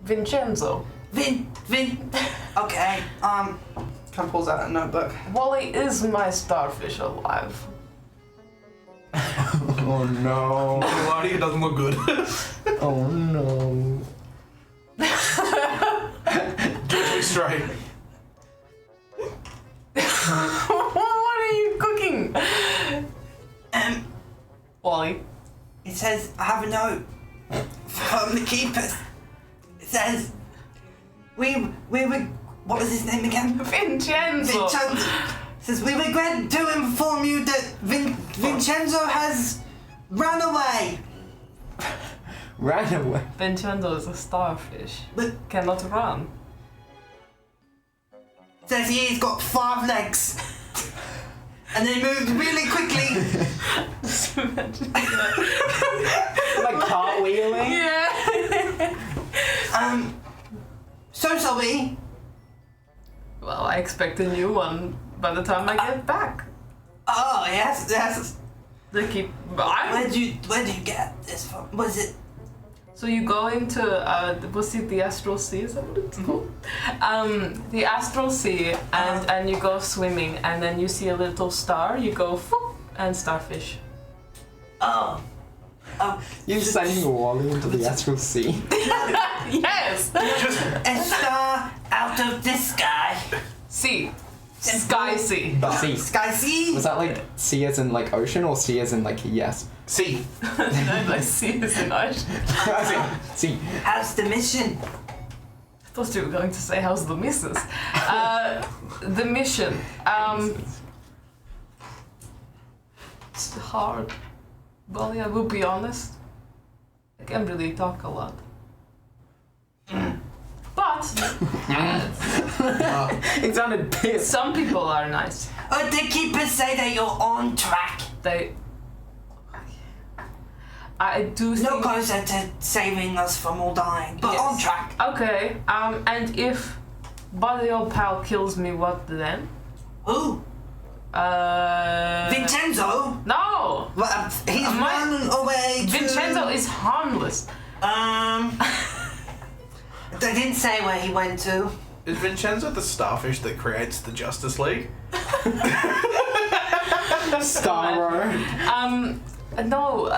Speaker 3: Vincenzo.
Speaker 1: Vin. Okay. Kind of pulls out a notebook.
Speaker 3: Wally, is my starfish alive?
Speaker 4: Oh no.
Speaker 2: It doesn't look good.
Speaker 4: Oh no.
Speaker 2: Judge me straight.
Speaker 3: What are you cooking? Wally.
Speaker 1: It says, I have a note from the keepers. It says, we were, what was his name again?
Speaker 3: Vincenzo.
Speaker 1: Vincenzo. It says, we regret to inform you that Vincenzo has run away.
Speaker 4: Ran away.
Speaker 3: Vincenzo is a starfish.
Speaker 1: But
Speaker 3: Cannot run.
Speaker 1: it says he's got 5 legs. And they moved really quickly.
Speaker 4: Like cartwheeling?
Speaker 3: Yeah.
Speaker 1: So sorry.
Speaker 3: Well, I expect a new one by the time I get back.
Speaker 1: Oh, yes.
Speaker 3: They keep.
Speaker 1: Where do you get this from? Was it?
Speaker 3: So you go into was it the Astral Sea? Is that what it's called? The Astral Sea, and you go swimming, and then you see a little star. You go whoop, and starfish.
Speaker 1: Oh.
Speaker 5: You're sending Wally into the Astral Sea.
Speaker 3: Yes.
Speaker 1: A star out of the sky.
Speaker 3: Sea. Sky sea.
Speaker 5: Sea.
Speaker 1: Sky sea.
Speaker 5: Was that like sea as in like ocean or sea as in like yes?
Speaker 2: See.
Speaker 3: No, like sea is in ocean.
Speaker 5: Sea.
Speaker 1: How's the mission?
Speaker 3: I thought you were going to say how's the missus. The mission. It's hard. Well, I will be honest. I can't really talk a lot. But
Speaker 5: It sounded pissed.
Speaker 3: some people are nice.
Speaker 1: The keepers say that you're on track.
Speaker 3: I do
Speaker 1: No
Speaker 3: think.
Speaker 1: closer to saving us from all dying, but
Speaker 3: Yes.
Speaker 1: on track.
Speaker 3: Okay. And if Buddy old pal kills me, what then?
Speaker 1: Who? Vincenzo?
Speaker 3: No.
Speaker 1: Well, he's running away to...
Speaker 3: Vincenzo is harmless.
Speaker 1: They didn't say where he went to.
Speaker 2: Is Vincenzo the starfish that creates the Justice League?
Speaker 5: Starro.
Speaker 3: No.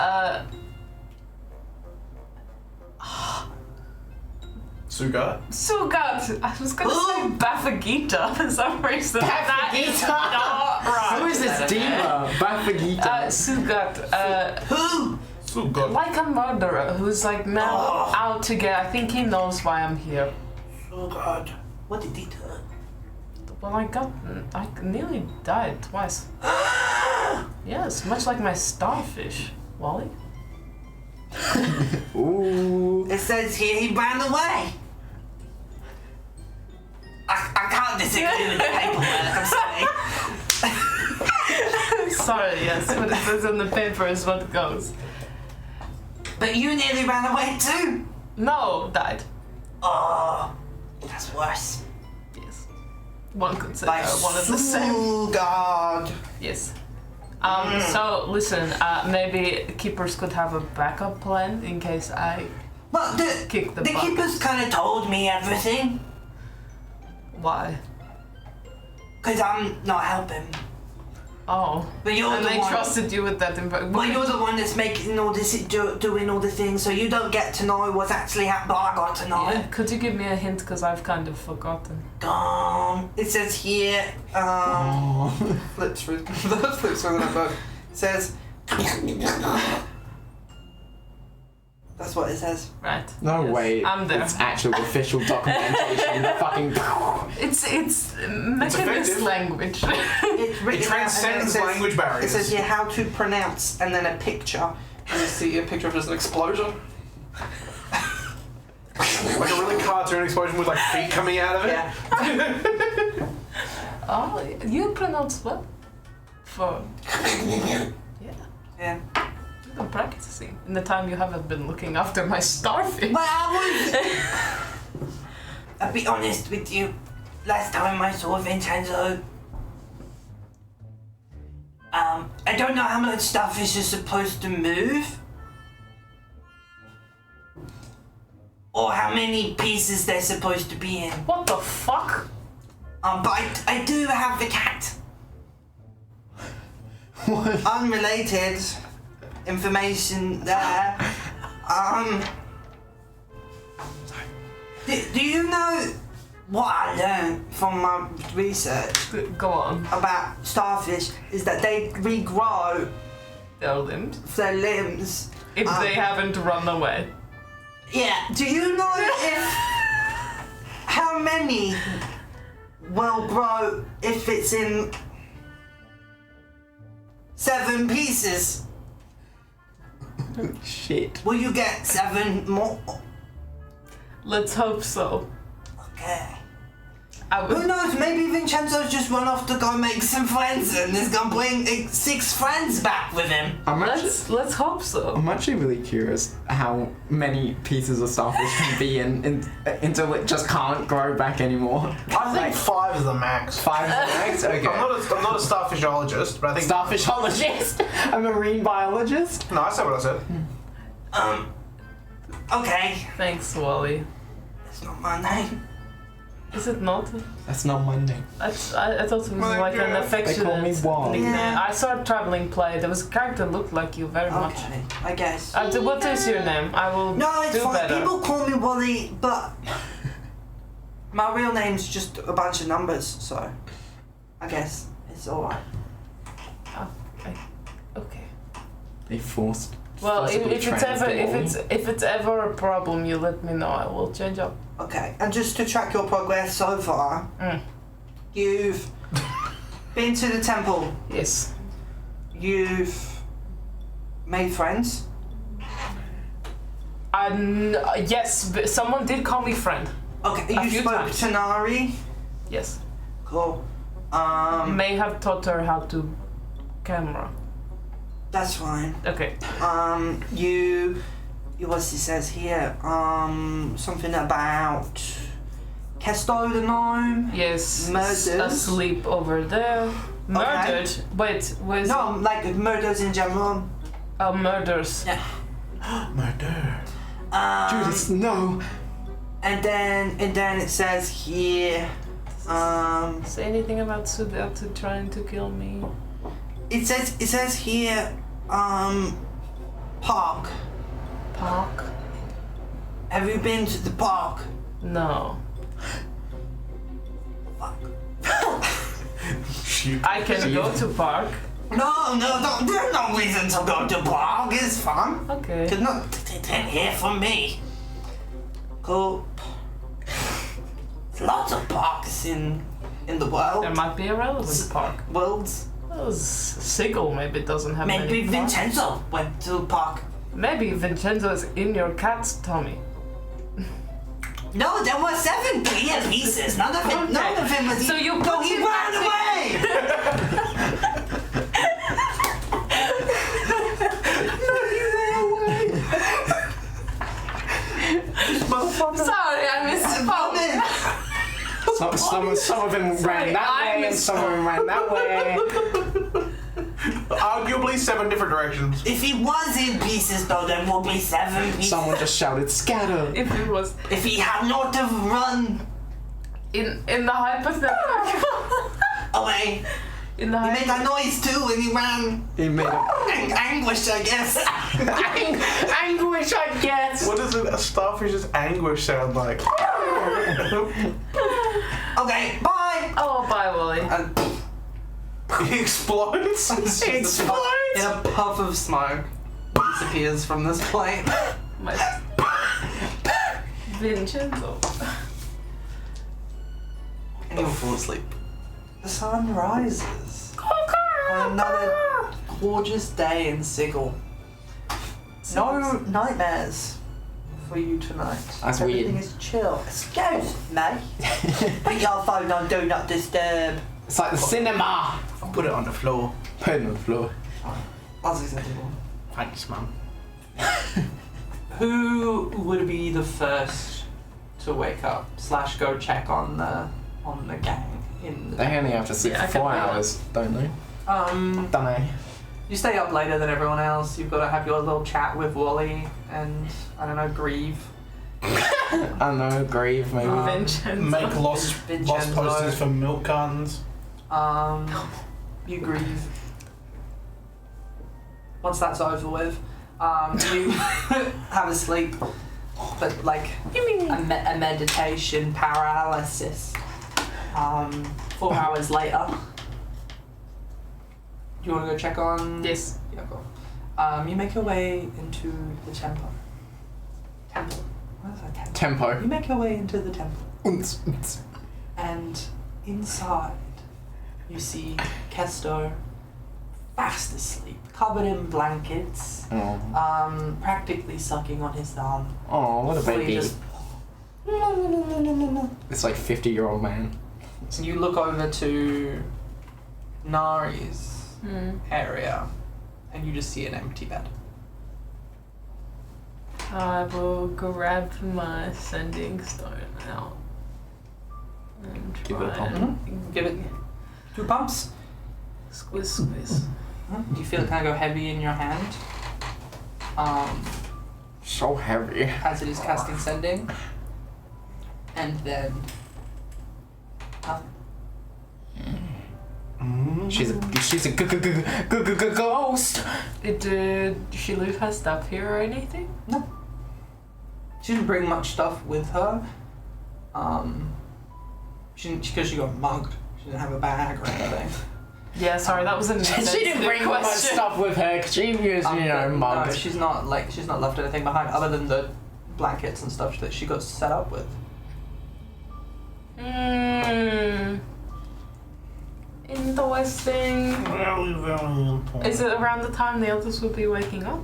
Speaker 2: Sougad?
Speaker 3: Sougad. I was gonna say Bafagita for some reason. That is
Speaker 5: Bafagita?
Speaker 3: not right.
Speaker 5: Who is this diva? Bafagita.
Speaker 3: Sougad.
Speaker 1: Who?
Speaker 2: Sougad.
Speaker 3: Like a murderer who's like now out to get. I think he knows why I'm here.
Speaker 1: Oh God. What did he do?
Speaker 3: Well, I nearly died twice. Yes, much like my starfish, Wally.
Speaker 5: Ooh.
Speaker 1: It says here he ran away. I can't disagree with the paperwork, I'm sorry.
Speaker 3: Sorry, yes, what it says on the paper is what goes.
Speaker 1: But you nearly ran away too.
Speaker 3: No, died.
Speaker 1: Oh, that's worse.
Speaker 3: Yes. One could say
Speaker 1: Like
Speaker 3: one of the same.
Speaker 1: Sougad.
Speaker 3: Yes. So listen, maybe keepers could have a backup plan in case I
Speaker 1: Well,
Speaker 3: kick the
Speaker 1: the
Speaker 3: bucket.
Speaker 1: keepers kind of told me everything.
Speaker 3: Why?
Speaker 1: Because I'm not helping.
Speaker 3: Oh.
Speaker 1: But you're
Speaker 3: And
Speaker 1: the
Speaker 3: they
Speaker 1: one.
Speaker 3: trusted you with that info.
Speaker 1: Well, you're the one that's making all this, doing all the things, so you don't get to know what's actually happened. But I got to know.
Speaker 3: Yeah, could you give me a hint? Because I've kind of forgotten.
Speaker 1: It says here. Flips through the book. It says. That's what it says.
Speaker 3: Right.
Speaker 5: No
Speaker 3: Yes.
Speaker 5: way.
Speaker 3: I'm there.
Speaker 5: It's actual official documentation. Fucking.
Speaker 3: It's mechanist
Speaker 2: effective.
Speaker 3: language.
Speaker 1: It's written
Speaker 2: It
Speaker 1: out and then
Speaker 2: transcends
Speaker 1: says-
Speaker 2: language
Speaker 1: It
Speaker 2: barriers.
Speaker 1: says here how to pronounce, and then a picture. And you see a picture of just an explosion.
Speaker 2: Like a really cartoon explosion with like feet coming out of it.
Speaker 1: Yeah.
Speaker 3: Oh, you pronounce well. For yeah,
Speaker 1: Yeah.
Speaker 3: you've been practicing in the time you haven't been looking after my starfish.
Speaker 1: Well, I'll be honest with you. Last time I saw Vincenzo, I don't know how much starfish is supposed to move, or how many pieces they're supposed to be in.
Speaker 3: What the fuck?
Speaker 1: But I do have the cat.
Speaker 5: What?
Speaker 1: Unrelated information there. Do you know what I learned from my research
Speaker 3: Go on.
Speaker 1: about starfish is that they regrow
Speaker 3: Their limbs.
Speaker 1: their limbs.
Speaker 3: If they haven't run away.
Speaker 1: Yeah. Do you know if how many will grow if it's in 7 pieces?
Speaker 5: Shit.
Speaker 1: Will you get 7 more?
Speaker 3: Let's hope so.
Speaker 1: Okay. Who knows? Maybe Vincenzo's just run off to go make some friends and is gonna bring 6 friends back with him.
Speaker 3: Let's hope so.
Speaker 5: I'm actually really curious how many pieces of starfish can be in until it just can't grow back anymore.
Speaker 2: I think 5 is the max.
Speaker 5: 5 eggs? Okay.
Speaker 2: I'm not a starfishologist, but I think...
Speaker 5: Starfishologist? A marine biologist?
Speaker 2: No, I said what I said.
Speaker 1: Okay.
Speaker 3: Thanks, Wally.
Speaker 1: That's not my name.
Speaker 3: Is it not?
Speaker 5: That's not my name.
Speaker 3: I thought it was
Speaker 1: My
Speaker 3: like an
Speaker 1: God.
Speaker 3: affectionate
Speaker 5: They call me Wally.
Speaker 3: nickname.
Speaker 1: Yeah.
Speaker 3: I saw a traveling play. There was a character that looked like you very much.
Speaker 1: Okay, I guess.
Speaker 3: What is your name? I will
Speaker 1: No, it's
Speaker 3: do
Speaker 1: fine.
Speaker 3: better.
Speaker 1: People call me Wally, but my real name's just a bunch of numbers, so I guess it's alright.
Speaker 3: Okay.
Speaker 5: They forced.
Speaker 3: Well,
Speaker 5: forcibly
Speaker 3: if it's ever a problem, you let me know. I will change up.
Speaker 1: Okay, and just to track your progress so far, you've been to the temple.
Speaker 3: Yes.
Speaker 1: You've made friends.
Speaker 3: Yes, someone did call me friend.
Speaker 1: Okay,
Speaker 3: A
Speaker 1: you
Speaker 3: few
Speaker 1: spoke
Speaker 3: times.
Speaker 1: to Nari.
Speaker 3: Yes.
Speaker 1: Cool.
Speaker 3: May have taught her how to camera.
Speaker 1: That's fine.
Speaker 3: Okay.
Speaker 1: You what's it says here? Something about Kesto the gnome.
Speaker 3: Yes.
Speaker 1: Murders.
Speaker 3: Asleep over there. Murdered. Wait, was
Speaker 1: No, like murders in general.
Speaker 3: murders.
Speaker 1: Yeah.
Speaker 2: Murder.
Speaker 5: Judas, no!
Speaker 1: And then it says here.
Speaker 3: Say anything about Sougad to trying to kill me?
Speaker 1: It says here. Park.
Speaker 3: Park?
Speaker 1: Have you been to the park?
Speaker 3: No.
Speaker 1: Fuck.
Speaker 3: I can go to park.
Speaker 1: No, there's no reason to go to park. It's fun.
Speaker 3: Okay.
Speaker 1: Could not didn't hear from me. Cool. There's lots of parks in the world.
Speaker 3: There might be a relevant park.
Speaker 1: Worlds.
Speaker 3: Well, Sigil maybe doesn't have
Speaker 1: Maybe
Speaker 3: many parks.
Speaker 1: Vincenzo went to the park.
Speaker 3: Maybe Vincenzo is in your cat's tummy.
Speaker 1: No, there were 7 clear pieces. None of it was.
Speaker 3: So you
Speaker 1: No,
Speaker 3: put
Speaker 1: he
Speaker 3: him
Speaker 1: ran
Speaker 3: back
Speaker 1: away.
Speaker 3: Sorry, I misspoke.
Speaker 5: Some of them ran that way and some of them ran that way.
Speaker 2: Arguably 7 different directions.
Speaker 1: If he was in pieces, though, there would be 7 pieces.
Speaker 5: Someone just shouted, scatter!
Speaker 3: If it was
Speaker 1: If he had not have run
Speaker 3: in the hypothetical.
Speaker 1: away,
Speaker 3: In the
Speaker 1: he made
Speaker 3: hypothetical.
Speaker 1: that noise too when he ran.
Speaker 5: He made a
Speaker 1: Anguish, I guess.
Speaker 5: anguish, I guess!
Speaker 2: What does a starfish's anguish sound like?
Speaker 1: Okay, bye.
Speaker 3: Oh, bye, Wally.
Speaker 1: And
Speaker 2: He explodes.
Speaker 1: in a puff of smoke, disappears from this plane.
Speaker 3: My Vincenzo.
Speaker 1: And you'll fall asleep. The sun rises on another gorgeous day in Sigil. No nightmares for you tonight.
Speaker 5: That's
Speaker 1: Everything
Speaker 5: weird.
Speaker 1: is chill. Excuse me. Put your phone on Do Not Disturb.
Speaker 5: It's like the cinema!
Speaker 2: I'll put it on the floor.
Speaker 5: Put it on the floor.
Speaker 1: That's acceptable.
Speaker 2: Thanks, Mum.
Speaker 1: Who would be the first to wake up / go check on the gang in the
Speaker 5: They only have to sleep
Speaker 3: Yeah, I
Speaker 5: for
Speaker 3: can
Speaker 5: 4
Speaker 3: do that.
Speaker 5: hours, don't they? Don't they?
Speaker 1: You stay up later than everyone else. You've got to have your little chat with Wally and I don't know, Grieve.
Speaker 5: I don't know, Grieve maybe.
Speaker 3: Vincenzo.
Speaker 2: Make lost
Speaker 1: Vincenzo.
Speaker 2: posters for milk cartons.
Speaker 1: You grieve. Once that's over with, you have a sleep, but like a meditation paralysis. 4 hours later, you want to go check on?
Speaker 3: Yes.
Speaker 1: Yeah, cool. You make your way into the temple. Temple. What is that temple?
Speaker 5: Tempo.
Speaker 1: You make your way into the temple.
Speaker 5: Unts, unts.
Speaker 1: And inside, you see Kesto fast asleep, covered in blankets,
Speaker 5: Oh.
Speaker 1: practically sucking on his thumb.
Speaker 5: Oh, what a
Speaker 1: Fully
Speaker 5: baby.
Speaker 1: just-
Speaker 5: It's like 50-year-old man.
Speaker 1: And you look over to Nari's area, and you just see an empty bed.
Speaker 3: I will grab my sending stone out and
Speaker 4: Give it a
Speaker 3: try
Speaker 4: pump.
Speaker 3: and
Speaker 1: Give it 2 pumps.
Speaker 3: squiz.
Speaker 1: You feel it kind of go heavy in your hand.
Speaker 5: So heavy.
Speaker 1: As it is casting sending. And then nothing.
Speaker 5: She's a ghost.
Speaker 3: Did she leave her stuff here or anything?
Speaker 1: No. She didn't bring much stuff with her. She didn't, because she got mugged. She didn't have a bag or anything.
Speaker 3: Yeah, sorry, that was a
Speaker 5: She didn't bring much stuff with her. 'Cause she used,
Speaker 1: No,
Speaker 5: mugged.
Speaker 1: she's not left anything behind other than the blankets and stuff that she got set up with.
Speaker 3: Interesting.
Speaker 2: Very, very important.
Speaker 3: Is it around the time the others would be waking up?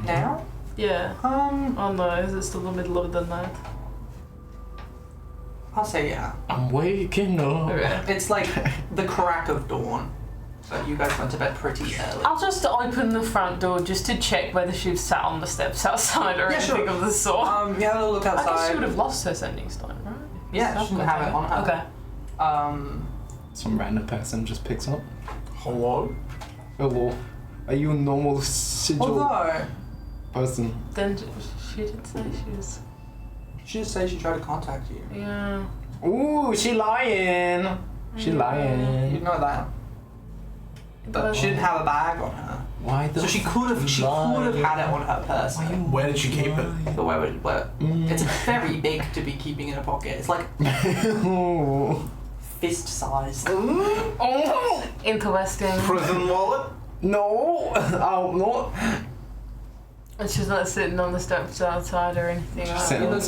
Speaker 1: Now?
Speaker 3: Yeah. Oh no, is it still the middle of the night?
Speaker 1: I'll say yeah.
Speaker 5: I'm waking up.
Speaker 3: Okay.
Speaker 1: It's like the crack of dawn. But you guys went to bed pretty early.
Speaker 3: I'll just open the front door just to check whether she's sat on the steps outside or
Speaker 1: Yeah,
Speaker 3: anything
Speaker 1: sure.
Speaker 3: of the sort.
Speaker 1: You have a look
Speaker 3: I guess she
Speaker 1: outside.
Speaker 3: would have lost her sending stone, right?
Speaker 1: Yeah, she didn't have it on her.
Speaker 3: Okay.
Speaker 5: Some random person just picks up.
Speaker 2: Hello?
Speaker 5: Hello. Are you a normal Sigil
Speaker 1: Although,
Speaker 5: person?
Speaker 3: Then she did say she was.
Speaker 1: she did say she tried to contact you.
Speaker 3: Yeah.
Speaker 5: Ooh, she lying. She
Speaker 1: You
Speaker 5: lying.
Speaker 1: know that. But she didn't have a bag on her.
Speaker 5: Why the
Speaker 1: So she could have had it on her person.
Speaker 2: Where did she keep it?
Speaker 1: But where it's very big to be keeping in a pocket. It's like
Speaker 5: Ooh.
Speaker 1: fist sized.
Speaker 5: Oh
Speaker 3: Interesting.
Speaker 2: Prison wallet?
Speaker 5: no! Oh no!
Speaker 3: And she's not sitting on the steps outside or anything like
Speaker 5: sitting
Speaker 3: that.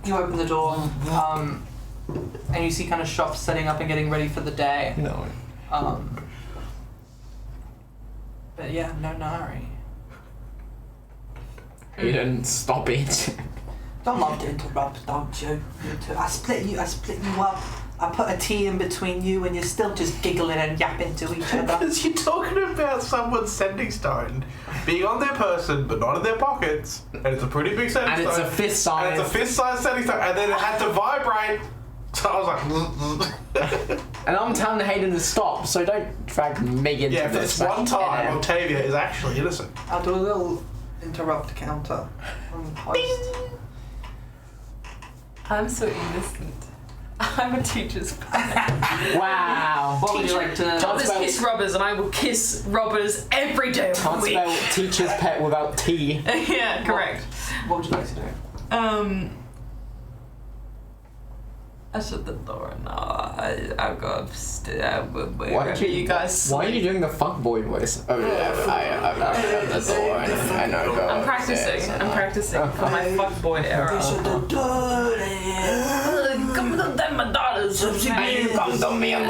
Speaker 1: You open the door, and you see kind of shops setting up and getting ready for the day.
Speaker 5: No.
Speaker 1: But yeah, no Nari.
Speaker 5: You didn't stop it.
Speaker 1: Don't love to interrupt, don't you? I split you up. I put a T in between you, and you're still just giggling and yapping to each other.
Speaker 2: Because you're talking about someone's sending stone being on their person but not in their pockets, and it's a pretty big sending
Speaker 5: And
Speaker 2: stone.
Speaker 5: it's a fist size.
Speaker 2: And it's a fist size sending stone, and then it had to vibrate. So I was like,
Speaker 5: And I'm telling Hayden to stop, so don't drag me into
Speaker 2: yeah, for
Speaker 5: this.
Speaker 2: this one time,
Speaker 5: Yeah.
Speaker 2: Octavia is actually innocent.
Speaker 1: I'll do a little interrupt counter on post.
Speaker 3: I'm so innocent. I'm a teacher's pet.
Speaker 5: Wow.
Speaker 1: What would you like to?
Speaker 3: Robbers kiss robbers, and I will kiss robbers every day of the
Speaker 5: Can't
Speaker 3: week.
Speaker 5: spell teacher's pet without T.
Speaker 3: Yeah, correct.
Speaker 1: What would you like to do?
Speaker 3: I shut the door now. I'll go upstairs.
Speaker 5: Why
Speaker 3: Wherever you guys
Speaker 5: Why are you
Speaker 3: sleep.
Speaker 5: doing the fuckboy voice? Oh yeah, I the door and I know go
Speaker 3: I'm practicing. I'm practicing for my fuckboy era. Come to them, my daughters.
Speaker 5: Hey, you come to me and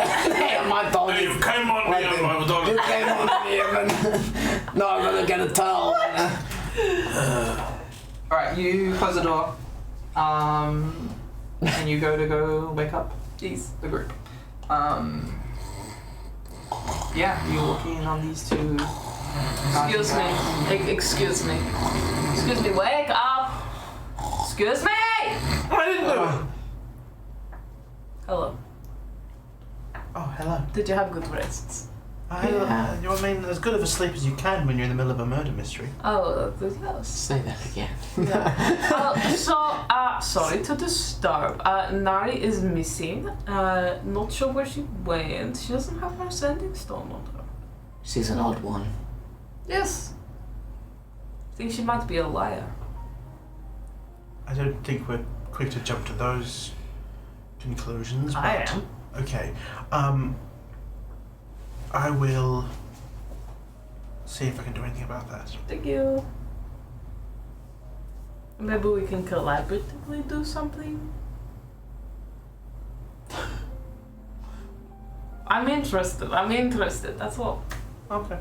Speaker 5: my dog.
Speaker 2: You came on me and my dog.
Speaker 5: You came on me and no, I'm gonna get a towel.
Speaker 1: Alright, you close the door. And you go wake up
Speaker 3: Jeez.
Speaker 1: the group. Yeah, you're walking in on these two.
Speaker 3: Excuse me. Excuse me. Excuse me. Wake up. Excuse me.
Speaker 2: I didn't do it.
Speaker 3: Hello.
Speaker 2: Oh, hello.
Speaker 3: Did you have good rests?
Speaker 2: You mean as good of a sleep as you can when you're in the middle of a murder mystery.
Speaker 3: Oh, yes.
Speaker 5: Say that again.
Speaker 3: Sorry to disturb. Nari is missing. Not sure where she went. She doesn't have her sending stone on her.
Speaker 4: She's an odd one.
Speaker 3: Yes. I think she might be a liar.
Speaker 2: I don't think we're quick to jump to those conclusions. But,
Speaker 3: I am.
Speaker 2: Okay. I will see if I can do anything about that.
Speaker 3: Thank you. Maybe we can collaboratively do something. I'm interested. That's all.
Speaker 2: Okay.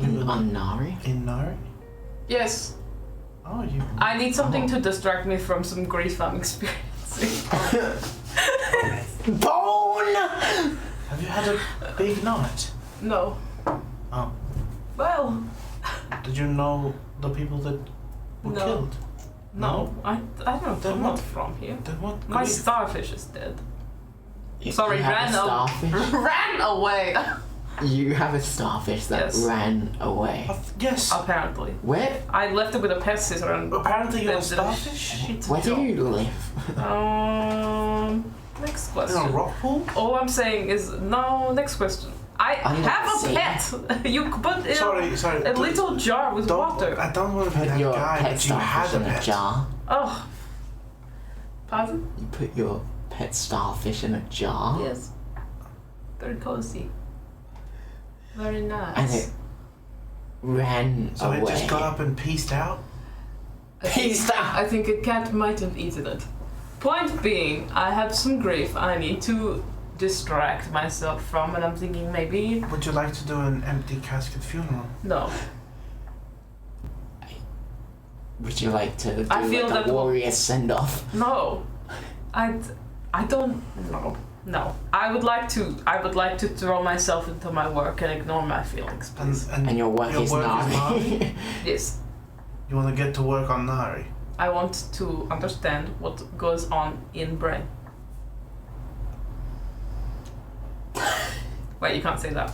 Speaker 2: We will
Speaker 4: On Nari?
Speaker 2: in Nari.
Speaker 3: Yes.
Speaker 2: Oh, you.
Speaker 3: I need something to distract me from some grief I'm experiencing.
Speaker 5: Bone!
Speaker 2: Have you had a big night?
Speaker 3: No.
Speaker 2: Oh.
Speaker 3: Well,
Speaker 2: Did you know the people that were
Speaker 3: No.
Speaker 2: killed?
Speaker 3: no. I don't.
Speaker 2: Then
Speaker 3: I'm
Speaker 2: what?
Speaker 3: not from here.
Speaker 2: Then what?
Speaker 3: My starfish is dead.
Speaker 4: You-
Speaker 3: Sorry,
Speaker 4: you have
Speaker 3: ran
Speaker 4: a starfish.
Speaker 3: ran away.
Speaker 4: You have a starfish that
Speaker 3: Yes.
Speaker 4: ran away.
Speaker 2: Yes.
Speaker 3: Apparently,
Speaker 4: Where?
Speaker 3: I left it with a pet scissor and.
Speaker 2: Apparently you're a
Speaker 3: then the
Speaker 2: starfish.
Speaker 3: shit
Speaker 4: Where do
Speaker 3: job.
Speaker 4: you live?
Speaker 3: Next
Speaker 2: In a
Speaker 3: question.
Speaker 2: rock pool?
Speaker 3: All I'm saying is no. Next question. I
Speaker 4: Under
Speaker 3: have
Speaker 4: the
Speaker 3: a
Speaker 4: sea.
Speaker 3: pet. You put in
Speaker 2: Sorry.
Speaker 3: a little jar with water.
Speaker 2: I don't want to be
Speaker 4: Put
Speaker 2: that
Speaker 4: your
Speaker 2: guy,
Speaker 4: pet
Speaker 2: but you had
Speaker 4: starfish
Speaker 2: a
Speaker 4: in a
Speaker 2: pet.
Speaker 4: jar.
Speaker 3: Oh. Pardon?
Speaker 4: You put your pet starfish in a jar.
Speaker 3: Yes. Very cozy. Very
Speaker 4: And
Speaker 3: nice.
Speaker 4: it ran
Speaker 2: So
Speaker 4: away.
Speaker 2: it just got up and pieced out?
Speaker 3: I think a cat might have eaten it. Point being, I have some grief I need to distract myself from, and I'm thinking maybe
Speaker 2: Would you like to do an empty casket funeral?
Speaker 3: no.
Speaker 4: Would you like to do
Speaker 3: I feel
Speaker 4: like
Speaker 3: that
Speaker 4: a warrior send off?
Speaker 3: No. I don't know. No. I would like to throw myself into my work and ignore my feelings, please.
Speaker 4: And your work is not.
Speaker 2: Nari?
Speaker 3: Yes.
Speaker 2: You want to get to work on Nari?
Speaker 3: I want to understand what goes on in brain. Wait, you can't say that.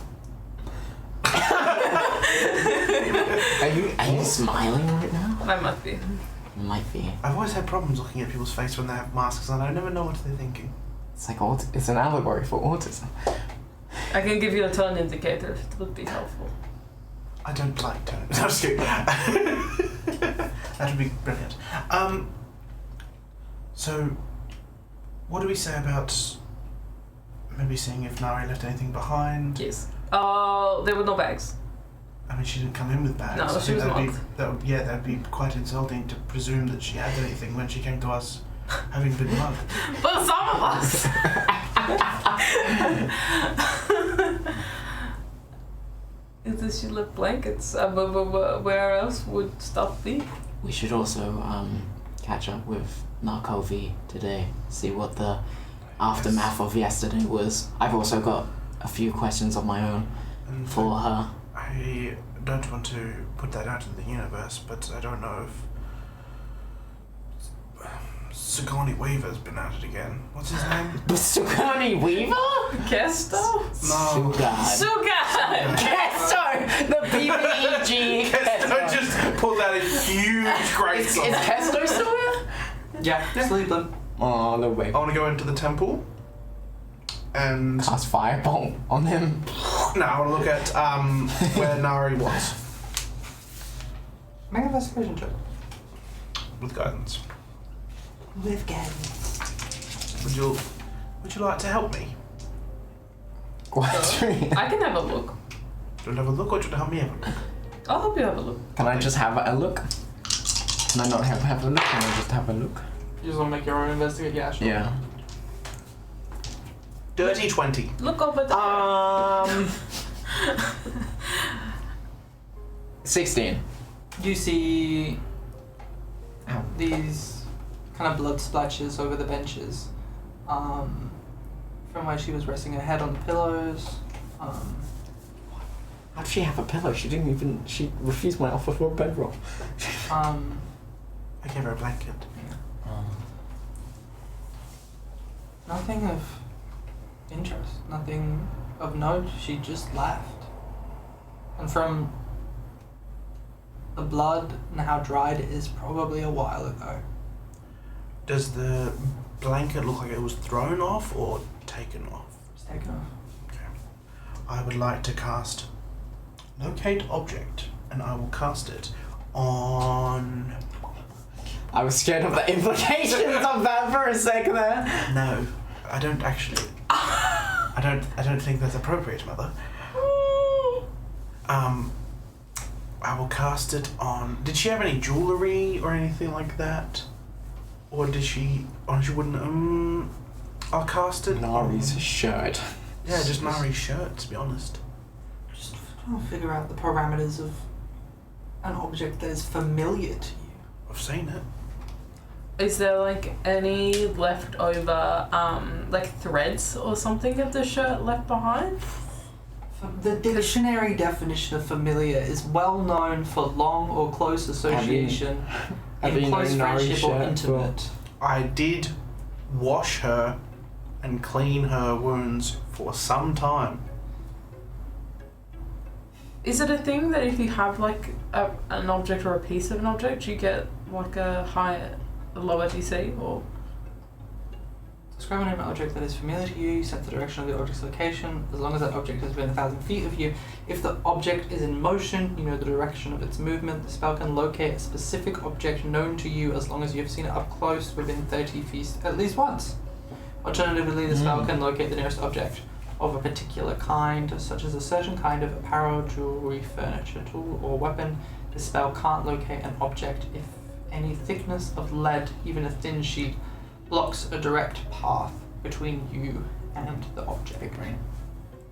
Speaker 4: Are you smiling right now?
Speaker 3: I must be.
Speaker 4: You might be.
Speaker 2: I've always had problems looking at people's face when they have masks on. I never know what they're thinking.
Speaker 5: It's like it's an allegory for autism.
Speaker 3: I can give you a turn indicator if it would be helpful.
Speaker 2: I don't like turns. I'm just kidding. That would be brilliant. So, what do we say about maybe seeing if Nari left anything behind?
Speaker 3: Yes. There were no bags.
Speaker 2: I mean, she didn't come in with bags.
Speaker 3: No,
Speaker 2: I
Speaker 3: she
Speaker 2: think
Speaker 3: was
Speaker 2: that'd
Speaker 3: mugged.
Speaker 2: that'd be quite insulting to presume that she had anything when she came to us having been mugged.
Speaker 3: But some of us! Does she left blankets? Where else would stuff be?
Speaker 4: We should also catch up with Narcovi today. See what the aftermath of yesterday was. I've also got a few questions of my own
Speaker 2: And
Speaker 4: for her.
Speaker 2: I don't want to put that out into the universe, but I don't know if Sigourney Weaver's been at it again. What's his name?
Speaker 4: Sigourney Weaver?
Speaker 3: Kesto?
Speaker 2: No.
Speaker 4: Sougad.
Speaker 3: Sougad!
Speaker 5: Kesto! The PPEG!
Speaker 2: Kesto just pulled out a huge great
Speaker 5: Is
Speaker 2: sword.
Speaker 5: Kesto still here?
Speaker 1: Yeah, sleep them.
Speaker 5: Oh, no way.
Speaker 2: I want to go into the temple and
Speaker 5: Cast Firebolt on him.
Speaker 2: no, I want to look at where Nari was
Speaker 1: Make an investigation check.
Speaker 2: with guidance.
Speaker 1: With guidance.
Speaker 2: Would you like to help me?
Speaker 5: What?
Speaker 3: I can have a look.
Speaker 2: Do you want to have a look or do you want to help me have a look?
Speaker 3: I'll help you have a look.
Speaker 5: Can I just have a look? Can I not have a look? Can I just have a look?
Speaker 1: You just want to make your own investigation? Yeah, sure.
Speaker 5: Yeah.
Speaker 2: Dirty 20.
Speaker 3: Look over there.
Speaker 5: 16.
Speaker 1: You see
Speaker 5: Ow.
Speaker 1: these kind of blood splashes over the benches from where she was resting her head on the pillows.
Speaker 5: How'd she have a pillow? She refused my offer for a bedroll.
Speaker 2: I gave her a blanket.
Speaker 1: Nothing of interest, nothing of note. She just left. And from the blood and how dried it is, probably a while ago.
Speaker 2: Does the blanket look like it was thrown off or taken off?
Speaker 1: It's taken off.
Speaker 2: I would like to cast Locate Object, and I will cast it on...
Speaker 5: I was scared of the implications of that for a sec there.
Speaker 2: No, I don't actually. I don't think that's appropriate, Mother. I will cast it on... Did she have any jewellery or anything like that? Or did she... Or she wouldn't... I'll cast it
Speaker 5: Nari's
Speaker 2: on...
Speaker 5: shirt.
Speaker 2: Yeah, just Nari's shirt, to be honest.
Speaker 1: Just trying to figure out the parameters of an object that is familiar to you.
Speaker 2: I've seen it.
Speaker 3: Is there like any leftover like threads or something of the shirt left behind?
Speaker 1: The dictionary definition of familiar is well known for long or close association
Speaker 5: have
Speaker 1: in
Speaker 5: you
Speaker 1: close
Speaker 5: known Nari's
Speaker 1: friendship or
Speaker 5: shirt
Speaker 1: intimate.
Speaker 2: I did wash her and clean her wounds for some time.
Speaker 3: Is it a thing that if you have like an object or a piece of an object, you get like a lower DC or?
Speaker 1: Describe an object that is familiar to you, set the direction of the object's location, as long as that object has been 1,000 feet of you. If the object is in motion, you know the direction of its movement. The spell can locate a specific object known to you as long as you have seen it up close within 30 feet at least once. Alternatively, the spell can locate the nearest object of a particular kind, such as a certain kind of apparel, jewelry, furniture, tool, or weapon. The spell can't locate an object if any thickness of lead, even a thin sheet, blocks a direct path between you and the object.
Speaker 5: Right.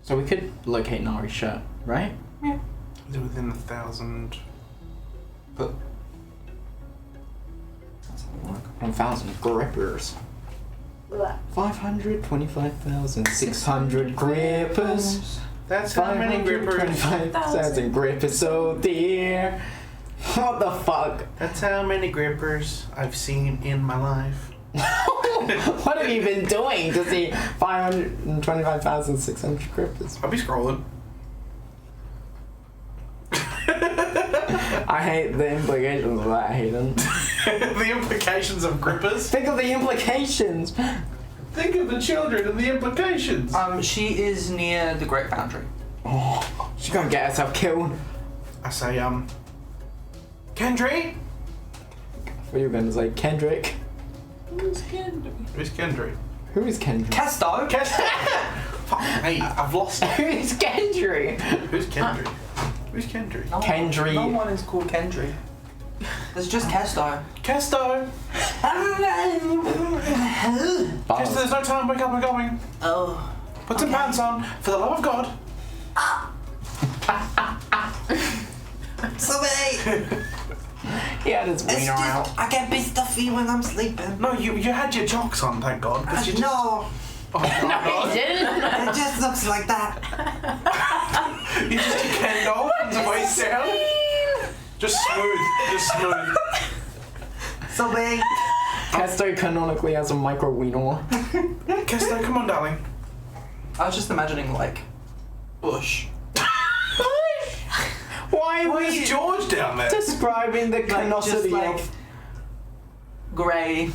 Speaker 5: So we could locate Nari's shirt, right?
Speaker 1: Yeah.
Speaker 2: Is it within 1,000 foot?
Speaker 1: That's how it works.
Speaker 5: 1,000 grippers. 525,600 grippers.
Speaker 2: That's how many grippers.
Speaker 5: 525,000 grippers, so dear. What the fuck?
Speaker 2: That's how many grippers I've seen in my life.
Speaker 5: What have you been doing to see 525,600 grippers?
Speaker 2: I'll be scrolling.
Speaker 5: I hate the implications of that, Hayden.
Speaker 2: The implications of grippers.
Speaker 5: Think of the implications!
Speaker 2: Think of the children and the implications.
Speaker 1: She is near the Great Foundry.
Speaker 5: Oh, she's gonna get herself killed.
Speaker 2: I say, Kendry?
Speaker 5: What are you gonna say, Kendrick?
Speaker 3: Who's Kendry?
Speaker 2: Who's Kendry?
Speaker 5: Who is Kendrick?
Speaker 1: Casto!
Speaker 2: Fuck me, I've lost it.
Speaker 5: Who is Kendrick?
Speaker 2: Who's Kendry? Who's Kendry?
Speaker 5: Kendry.
Speaker 1: No one is called Kendry. There's just Casto.
Speaker 2: Kesto! Kesto, there's no time, wake up, we're going.
Speaker 1: Oh.
Speaker 2: Put some pants on, for the love of God.
Speaker 1: Sorry!
Speaker 5: He had his wiener out.
Speaker 1: I get a bit stuffy when I'm sleeping.
Speaker 2: No, you had your jocks on, thank God. 'Cause you just...
Speaker 1: No,
Speaker 2: Oh,
Speaker 5: No, he didn't.
Speaker 1: it just looks like that.
Speaker 2: You just took Ken off from the waist down. Just smooth.
Speaker 1: Sorry.
Speaker 5: Kesto canonically has a micro wiener.
Speaker 2: Kesto, come on, darling.
Speaker 1: I was just imagining, like, bush.
Speaker 5: Why are
Speaker 2: Where's
Speaker 5: we
Speaker 2: George down there?
Speaker 5: describing the canosity
Speaker 1: like
Speaker 5: of
Speaker 1: grey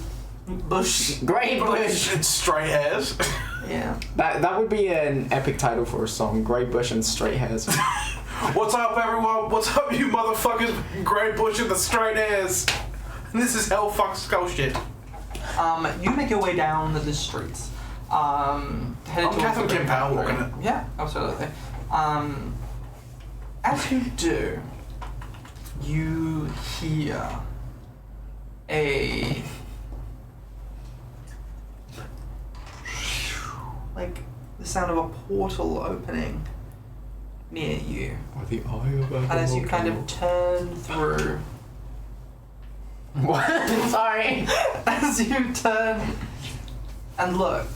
Speaker 1: bush.
Speaker 5: Grey Bush?
Speaker 2: And straight hairs.
Speaker 1: Yeah.
Speaker 5: That would be an epic title for a song. Grey Bush and Straight Hairs.
Speaker 2: What's up, everyone? What's up, you motherfuckers? Grey Bush and the straight hairs. This is hell fuck skull shit.
Speaker 1: You make your way down the streets. Headed
Speaker 2: I'm
Speaker 1: towards
Speaker 2: Catherine
Speaker 1: the
Speaker 2: Kim Powell
Speaker 1: Great
Speaker 2: walking
Speaker 1: Foundry. Yeah, absolutely. As you do, you hear a like the sound of a portal opening near you.
Speaker 5: Or the eye of
Speaker 1: And as you kind of turn through,
Speaker 5: What? Sorry.
Speaker 1: as you turn and look,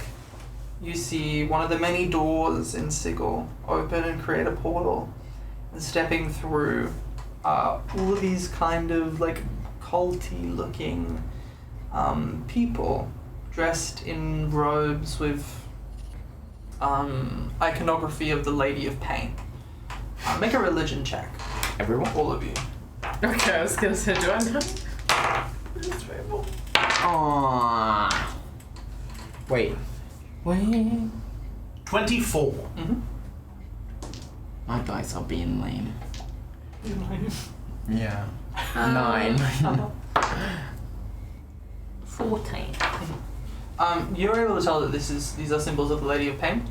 Speaker 1: you see one of the many doors in Sigil open and create a portal. And stepping through all of these kind of like culty looking people dressed in robes with iconography of the Lady of Pain. Make a religion check,
Speaker 5: Everyone?
Speaker 1: all of you.
Speaker 3: Okay, I was gonna say, do I know?
Speaker 5: Aww. Wait.
Speaker 2: 24.
Speaker 1: Mm-hmm.
Speaker 5: My dice are being lame. Yeah. 9.
Speaker 3: 14.
Speaker 1: You're able to tell that these are symbols of the Lady of Pain.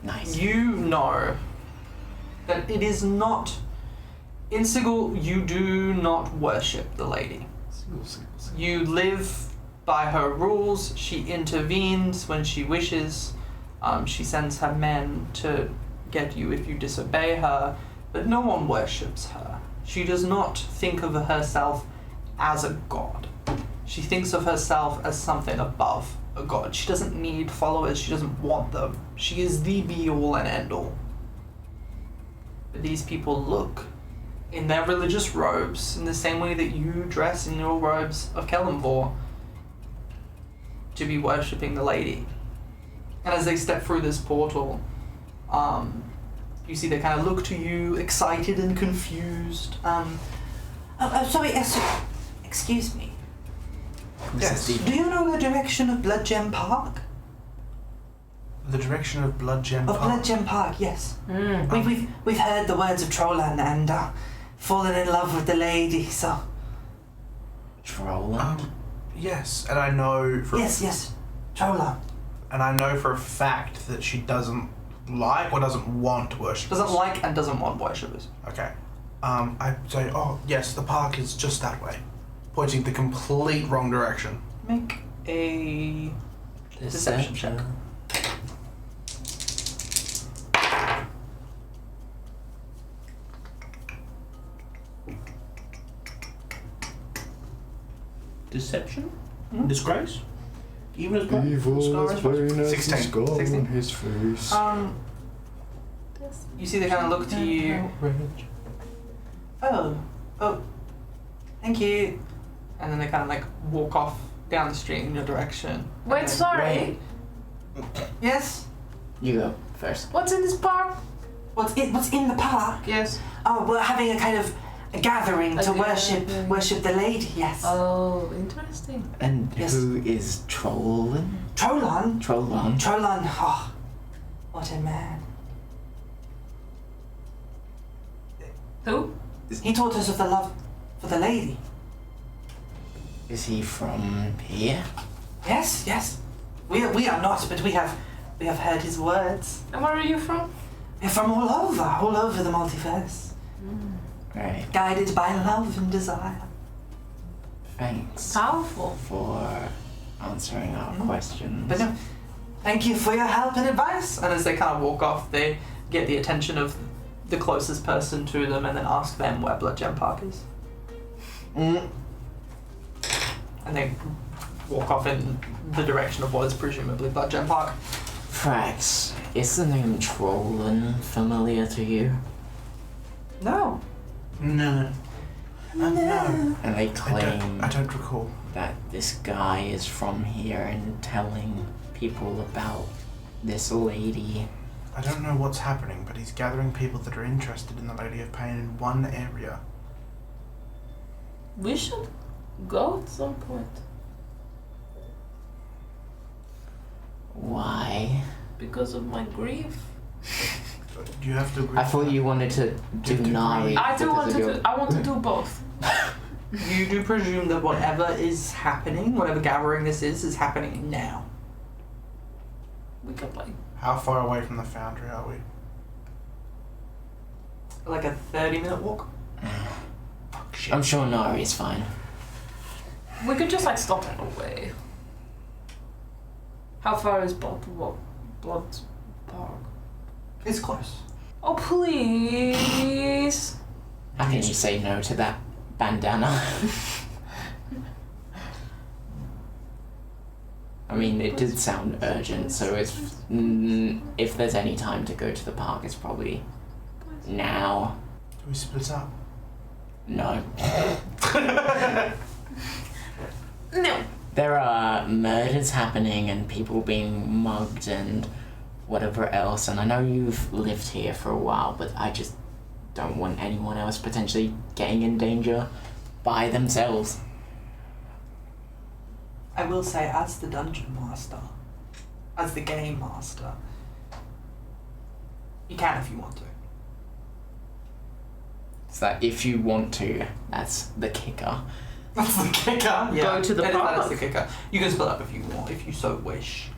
Speaker 5: Nice.
Speaker 1: You know that it is not in Sigil. You do not worship the Lady. You live by her rules. She intervenes when she wishes. She sends her men to get you if you disobey her, but no one worships her. She does not think of herself as a god. She thinks of herself as something above a god. She doesn't need followers. She doesn't want them. She is the be-all and end-all. But these people look in their religious robes in the same way that you dress in your robes of Kellenvor to be worshipping the lady. And as they step through this portal, you see they kind of look to you, excited and confused. Sorry, excuse me.
Speaker 2: Yes.
Speaker 1: Do you know the direction of Bloodgem Park?
Speaker 2: The direction of Bloodgem
Speaker 1: Of
Speaker 2: Park.
Speaker 1: Bloodgem Park, yes.
Speaker 3: Mm.
Speaker 1: We've heard the words of Trollan and fallen in love with the lady, so...
Speaker 4: Trolland?
Speaker 2: Yes, and I know for
Speaker 1: Yes, Trollan.
Speaker 2: and I know for a fact that she doesn't like or doesn't want worship.
Speaker 1: Doesn't like and doesn't want worshippers.
Speaker 2: Okay. I say, oh yes, the park is just that way, pointing the complete wrong direction.
Speaker 1: Make a deception check.
Speaker 6: Deception?
Speaker 1: Hmm?
Speaker 6: Disgrace? Even as well?
Speaker 7: Evil as plain as
Speaker 2: 16.
Speaker 7: the skull
Speaker 1: 16.
Speaker 7: on his face.
Speaker 1: You see they kind of look to you. Oh, thank you. And then they kind of like walk off down the street in your direction.
Speaker 3: Wait,
Speaker 1: And then-
Speaker 3: sorry.
Speaker 1: Yes?
Speaker 4: You go first.
Speaker 3: What's in this park?
Speaker 1: What's in the park?
Speaker 3: Yes.
Speaker 1: Oh, we're having a kind of a gathering to
Speaker 3: gathering.
Speaker 1: worship the lady, yes.
Speaker 3: Oh, interesting.
Speaker 4: And
Speaker 1: Yes.
Speaker 4: who is Trollan?
Speaker 1: Trollan?
Speaker 4: Trollan?
Speaker 1: Trollan, oh, what a man.
Speaker 3: Who?
Speaker 1: He taught us of the love for the lady.
Speaker 4: Is he from here?
Speaker 1: Yes. We are not, but we have heard his words.
Speaker 3: And where are you from?
Speaker 1: We're from all over the multiverse.
Speaker 4: Right.
Speaker 1: Guided by love and desire.
Speaker 4: Thanks
Speaker 3: Powerful.
Speaker 4: for answering our questions.
Speaker 1: But no, thank you for your help and advice. And as they kind of walk off, they get the attention of the closest person to them and then ask them where Bloodgem Park is.
Speaker 4: Mm.
Speaker 1: And they walk off in the direction of what is presumably Bloodgem Park.
Speaker 4: Frax, is the name Trollan familiar to you?
Speaker 1: No.
Speaker 2: No. No.
Speaker 4: And they claim
Speaker 2: I don't recall.
Speaker 4: that this guy is from here and telling people about this lady.
Speaker 2: I don't know what's happening, but he's gathering people that are interested in the Lady of Pain in one area.
Speaker 3: We should go at some point.
Speaker 4: Why?
Speaker 3: Because of my grief.
Speaker 2: You have to agree.
Speaker 4: I thought you wanted to do
Speaker 2: Do
Speaker 4: Nari.
Speaker 3: I do
Speaker 4: because
Speaker 3: want
Speaker 4: of
Speaker 3: to
Speaker 4: your-
Speaker 3: do. I want to do both.
Speaker 1: You do presume that whatever is happening, whatever gathering this is happening now.
Speaker 3: We can play.
Speaker 2: How far away from the foundry are we?
Speaker 1: Like a 30-minute walk?
Speaker 2: Fuck shit.
Speaker 4: I'm sure Nari's fine.
Speaker 3: We could just like stop on the way. How far is Blood Park?
Speaker 1: It's close.
Speaker 3: Oh please!
Speaker 4: How can you say no to that bandana? I mean, it did sound urgent, so if there's any time to go to the park, it's probably now.
Speaker 2: Do we split up?
Speaker 4: No.
Speaker 3: No.
Speaker 4: There are murders happening and people being mugged and whatever else, and I know you've lived here for a while, but I just don't want anyone else potentially getting in danger by themselves.
Speaker 1: I will say, as the dungeon master, as the game master, you can if you want to.
Speaker 4: It's that if you want to, that's the kicker.
Speaker 1: That's the kicker. Yeah.
Speaker 3: Go to the
Speaker 1: That
Speaker 3: park.
Speaker 1: is the kicker. You can split up if you want, if you so wish.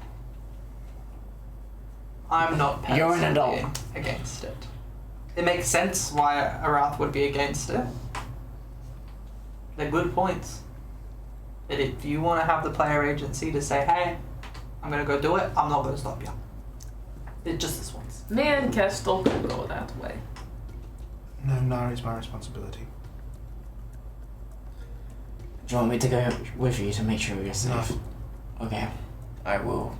Speaker 1: I'm not
Speaker 4: You're an
Speaker 1: personally
Speaker 4: adult.
Speaker 1: against it. It makes sense why Arath would be against it. They're good points. But if you want to have the player agency to say, hey, I'm going to go do it, I'm not going to stop you. It just this once.
Speaker 3: Me and Kestel can go that way.
Speaker 2: No, Nari's my responsibility.
Speaker 4: Do you want me to go with you to make sure you're safe?
Speaker 2: No.
Speaker 4: Okay, I will.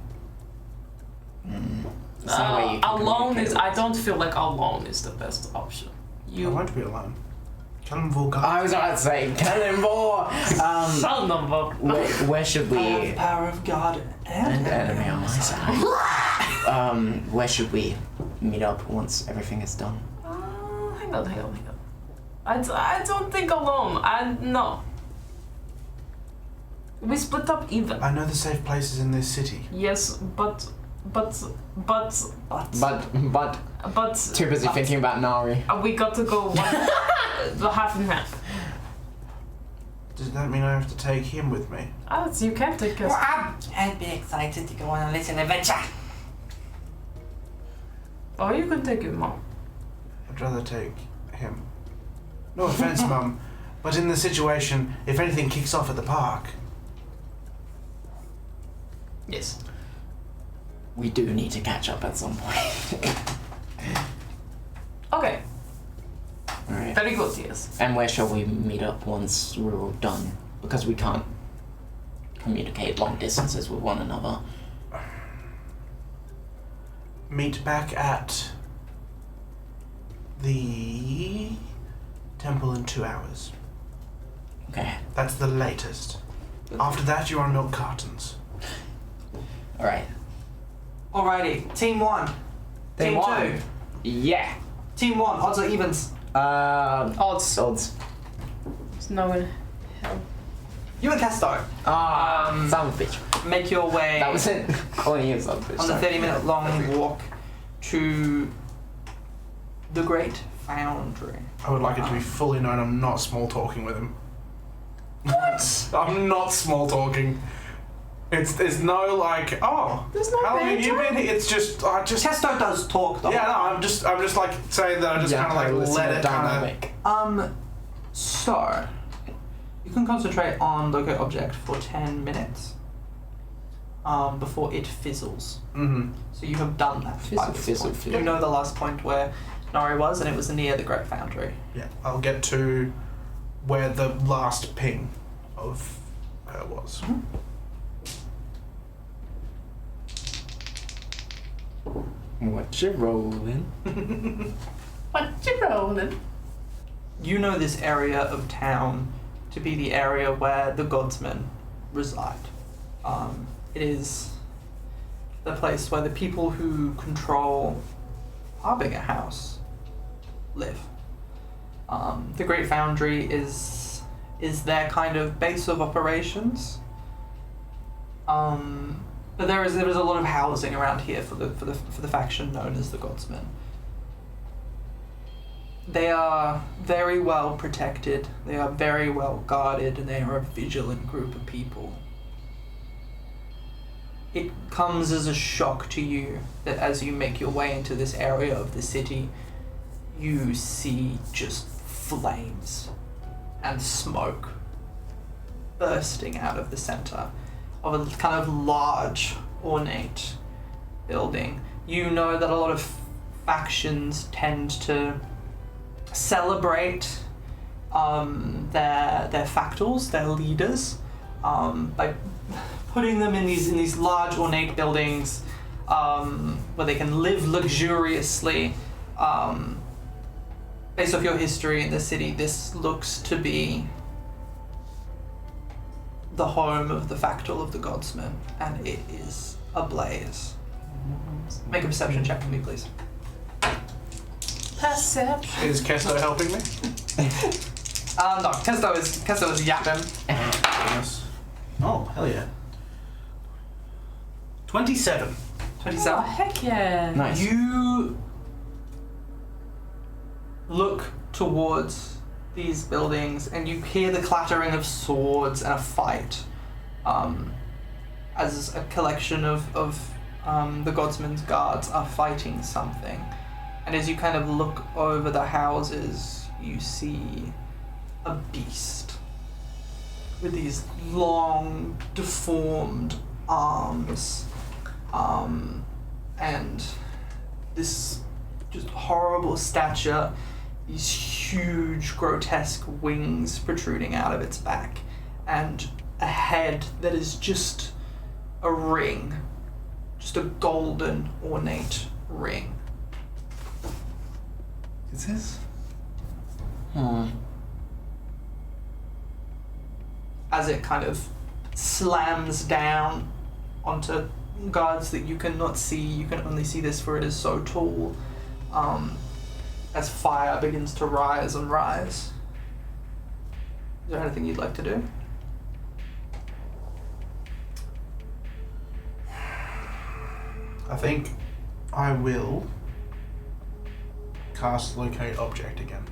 Speaker 4: There's no way you can
Speaker 3: Alone is.
Speaker 4: communicate
Speaker 3: I
Speaker 4: with
Speaker 3: don't feel like alone is the best option.
Speaker 2: I
Speaker 3: You.
Speaker 2: won't be alone. Cannonball guard.
Speaker 4: I was about to say cannonball.
Speaker 3: Son of a.
Speaker 4: Where should
Speaker 1: I have
Speaker 4: we?
Speaker 1: the power of God
Speaker 4: And enemy on my side. Where should we meet up once everything is done?
Speaker 3: Hang on. I don't think alone. No. We split up even.
Speaker 2: I know the safe places in this city.
Speaker 3: Yes, but.
Speaker 4: But too busy
Speaker 3: but-
Speaker 4: thinking about Nari.
Speaker 3: We got to go one, the half and half.
Speaker 2: Does that mean I have to take him with me?
Speaker 3: You can't take us.
Speaker 1: I'd be excited to go on a little adventure.
Speaker 3: Oh, you can take him, Mom.
Speaker 2: I'd rather take him. No offense, Mum, but in the situation, if anything kicks off at the park,
Speaker 3: Yes.
Speaker 4: We do need to catch up at some point.
Speaker 3: Okay.
Speaker 4: Alright.
Speaker 3: Very good, yes.
Speaker 4: And where shall we meet up once we're all done? Because we can't communicate long distances with one another.
Speaker 2: meet back at the temple in 2 hours.
Speaker 4: Okay.
Speaker 2: That's the latest. After that, you're on milk cartons.
Speaker 4: Alright.
Speaker 1: Alrighty, team 1. Team 2.
Speaker 4: Yeah.
Speaker 1: Team 1, odds or evens?
Speaker 3: Odds.
Speaker 4: Odds.
Speaker 3: There's no one. Hell.
Speaker 1: You and Casto
Speaker 4: Son of a bitch.
Speaker 1: make your way
Speaker 4: That was it. Calling you son of a bitch.
Speaker 1: on the
Speaker 4: sorry.
Speaker 1: 30-minute long walk to the Great Foundry.
Speaker 2: I would like it to be fully known I'm not small talking with him. What? I'm not small talking. It's no like, oh,
Speaker 3: There's no
Speaker 2: how long have you
Speaker 3: banter.
Speaker 2: been here? It's just, I just,
Speaker 1: Casto does talk though.
Speaker 2: yeah, no, I'm just like saying that I just kind of like let it kind of.
Speaker 1: So you can concentrate on locate object for 10 minutes before it fizzles.
Speaker 2: Mm-hmm.
Speaker 1: So you have done that. by this
Speaker 4: Fizzle,
Speaker 1: point.
Speaker 4: fizzle.
Speaker 1: You know the last point where Nari was, and it was near the Great Foundry.
Speaker 2: Yeah, I'll get to where the last ping of her was.
Speaker 4: What you rolling?
Speaker 3: What you rolling?
Speaker 1: You know this area of town to be the area where the Godsmen reside. It is the place where the people who control Harbinger House live. The Great Foundry is their kind of base of operations. But there is a lot of housing around here for the faction known as the Godsmen. They are very well protected, they are very well guarded, and they are a vigilant group of people. It comes as a shock to you that as you make your way into this area of the city, you see just flames and smoke bursting out of the center of a kind of large, ornate building. You know that a lot of factions tend to celebrate their factals, their leaders, by putting them in these large, ornate buildings where they can live luxuriously. Based off your history in the city, this looks to be the home of the factal of the Godsmen, and it is ablaze. Make a perception check for me, please.
Speaker 3: Perception.
Speaker 2: Is Kesto helping me?
Speaker 1: No, Kesto is yapping.
Speaker 6: Yes. Oh, hell yeah. 27.
Speaker 1: 27.
Speaker 3: Oh, heck yeah.
Speaker 4: Nice.
Speaker 1: You look towards these buildings and you hear the clattering of swords and a fight as a collection of the Godsman's guards are fighting something. And as you kind of look over the houses, you see a beast with these long, deformed arms and this just horrible stature, these huge, grotesque wings protruding out of its back, and a head that is just a ring, just a golden ornate ring.
Speaker 5: Is this?
Speaker 1: As it kind of slams down onto guards that you cannot see, you can only see this for it is so tall. As fire begins to rise and rise. Is there anything you'd like to do?
Speaker 2: I think I will cast locate object again.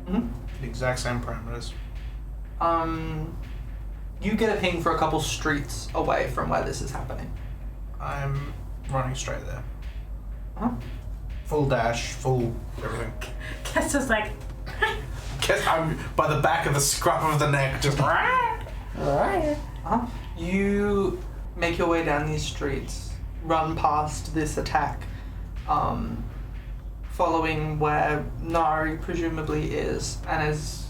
Speaker 1: Mm-hmm.
Speaker 2: The exact same parameters.
Speaker 1: You get a ping for a couple streets away from where this is happening.
Speaker 2: I'm running straight there.
Speaker 1: Uh-huh.
Speaker 2: Full dash, full everything.
Speaker 3: Kester's like,
Speaker 2: Guess I'm by the back of the scruff of the neck, just.
Speaker 1: Uh-huh. You make your way down these streets, run past this attack, following where Nari presumably is, and as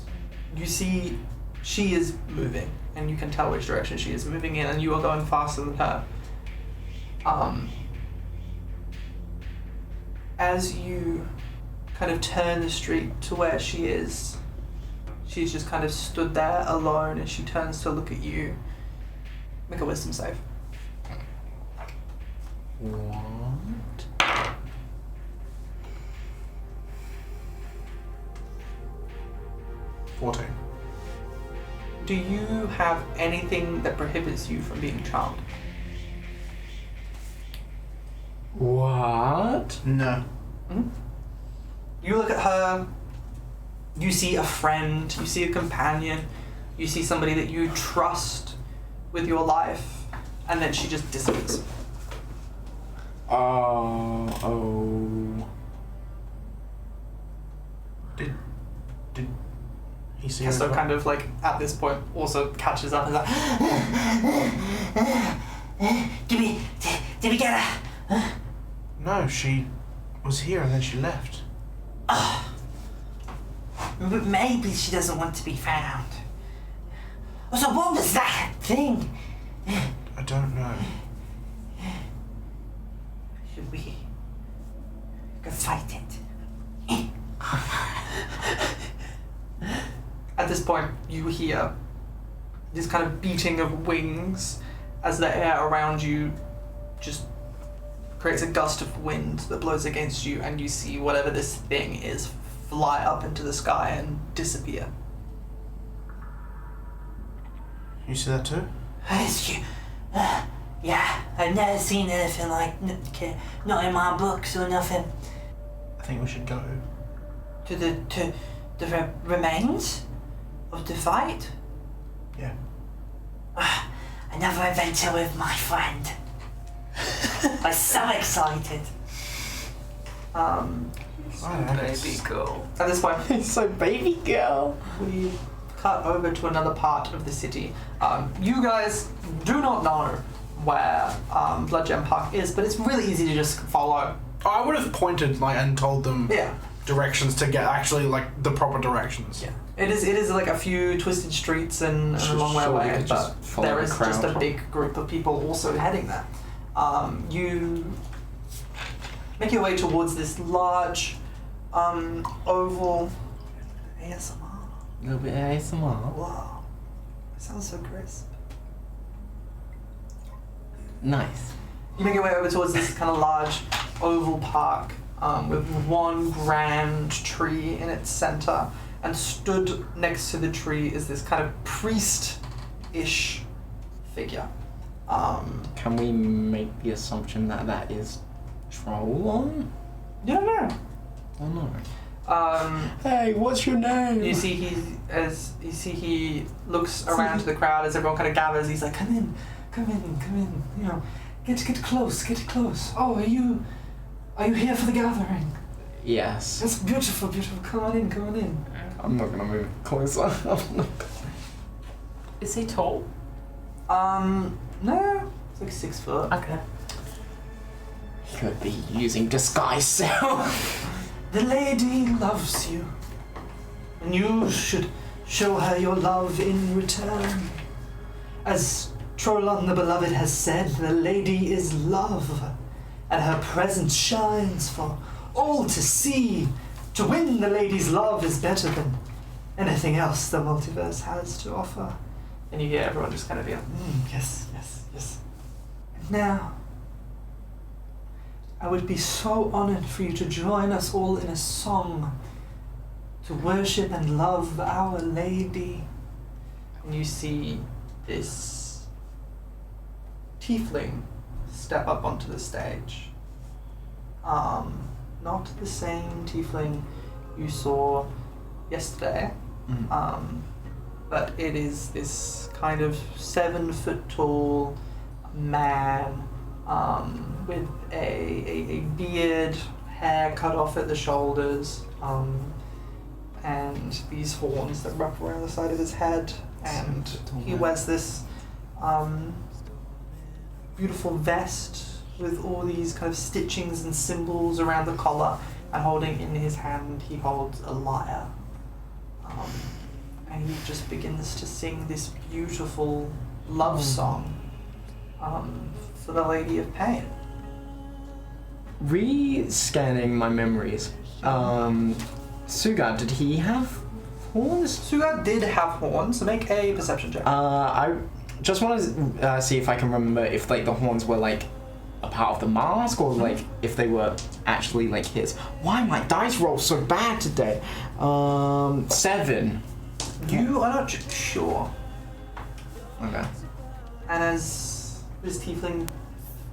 Speaker 1: you see, she is moving, and you can tell which direction she is moving in, and you are going faster than her. As you kind of turn the street to where she is, she's just kind of stood there alone, and she turns to look at you. Make a wisdom save.
Speaker 5: What?
Speaker 2: $14.
Speaker 1: Do you have anything that prohibits you from being charmed?
Speaker 5: What?
Speaker 2: No.
Speaker 1: Mm-hmm. You look at her, you see a friend, you see a companion, you see somebody that you trust with your life, and then she just disappears.
Speaker 5: Oh.
Speaker 2: Did he see
Speaker 1: So
Speaker 2: her?
Speaker 1: kind of like at this point also catches up and is like, did we get her?
Speaker 2: No, she was here and then she left.
Speaker 8: Maybe she doesn't want to be found. So what was that thing?
Speaker 2: I don't know.
Speaker 8: Should we go fight it?
Speaker 1: At this point, you hear this kind of beating of wings as the air around you just creates a gust of wind that blows against you, and you see whatever this thing is fly up into the sky and disappear.
Speaker 2: You see that too?
Speaker 8: Yeah, I've never seen anything like not in my books or nothing.
Speaker 2: I think we should go.
Speaker 8: To the remains of the fight.
Speaker 2: Yeah.
Speaker 8: Another adventure with my friend. I'm so excited.
Speaker 1: Baby girl. At this point,
Speaker 5: It's so baby girl.
Speaker 1: we cut over to another part of the city. You guys do not know where Bloodgem Park is, but it's really easy to just follow.
Speaker 2: I would have pointed and told them
Speaker 1: Yeah.
Speaker 2: directions to get actually the proper directions.
Speaker 1: Yeah. It is like a few twisted streets and a long way
Speaker 5: Sure, we
Speaker 1: away,
Speaker 5: could
Speaker 1: but
Speaker 5: just follow
Speaker 1: there
Speaker 5: the
Speaker 1: is just a
Speaker 5: crowd.
Speaker 1: big group of people also heading there. You make your way towards this large oval ASMR.
Speaker 5: A little bit of ASMR.
Speaker 1: Wow. It sounds so crisp.
Speaker 5: Nice.
Speaker 1: You make your way over towards this kind of large oval park with one grand tree in its center, and stood next to the tree is this kind of priest-ish figure.
Speaker 5: Can we make the assumption that that is Trollon?
Speaker 1: You don't know.
Speaker 5: Oh no.
Speaker 7: Hey, what's your name?
Speaker 1: You see he looks around to the crowd as everyone kind of gathers. He's like, come in. You know, get close. Oh, are you here for the gathering?
Speaker 5: Yes.
Speaker 1: That's beautiful. Come on in.
Speaker 5: I'm not gonna move closer.
Speaker 3: is he tall?
Speaker 1: No, it's like 6 foot.
Speaker 3: Okay.
Speaker 5: Could be using disguise self.
Speaker 1: The lady loves you, and you should show her your love in return. As Trolon the Beloved has said, the lady is love, and her presence shines for all to see. To win the lady's love is better than anything else the multiverse has to offer. And you hear everyone just kind of be like, yes, yes, yes. And now, I would be so honored for you to join us all in a song to worship and love Our Lady. And you see this tiefling step up onto the stage. Not the same tiefling you saw yesterday, but it is this kind of 7 foot tall man with a beard, hair cut off at the shoulders, and these horns that wrap around the side of his head, and he wears this beautiful vest with all these kind of stitchings and symbols around the collar, and holding in his hand he holds a lyre. And he just begins to sing this beautiful love song for the Lady of Pain.
Speaker 5: Re-scanning my memories, Sougad, did he have horns?
Speaker 1: Sougad did have horns, so make a perception check.
Speaker 5: I just want to see if I can remember if like the horns were like a part of the mask, or like if they were actually like his. Why my dice roll so bad today? 7.
Speaker 1: You are not sure.
Speaker 5: Okay.
Speaker 1: And as this tiefling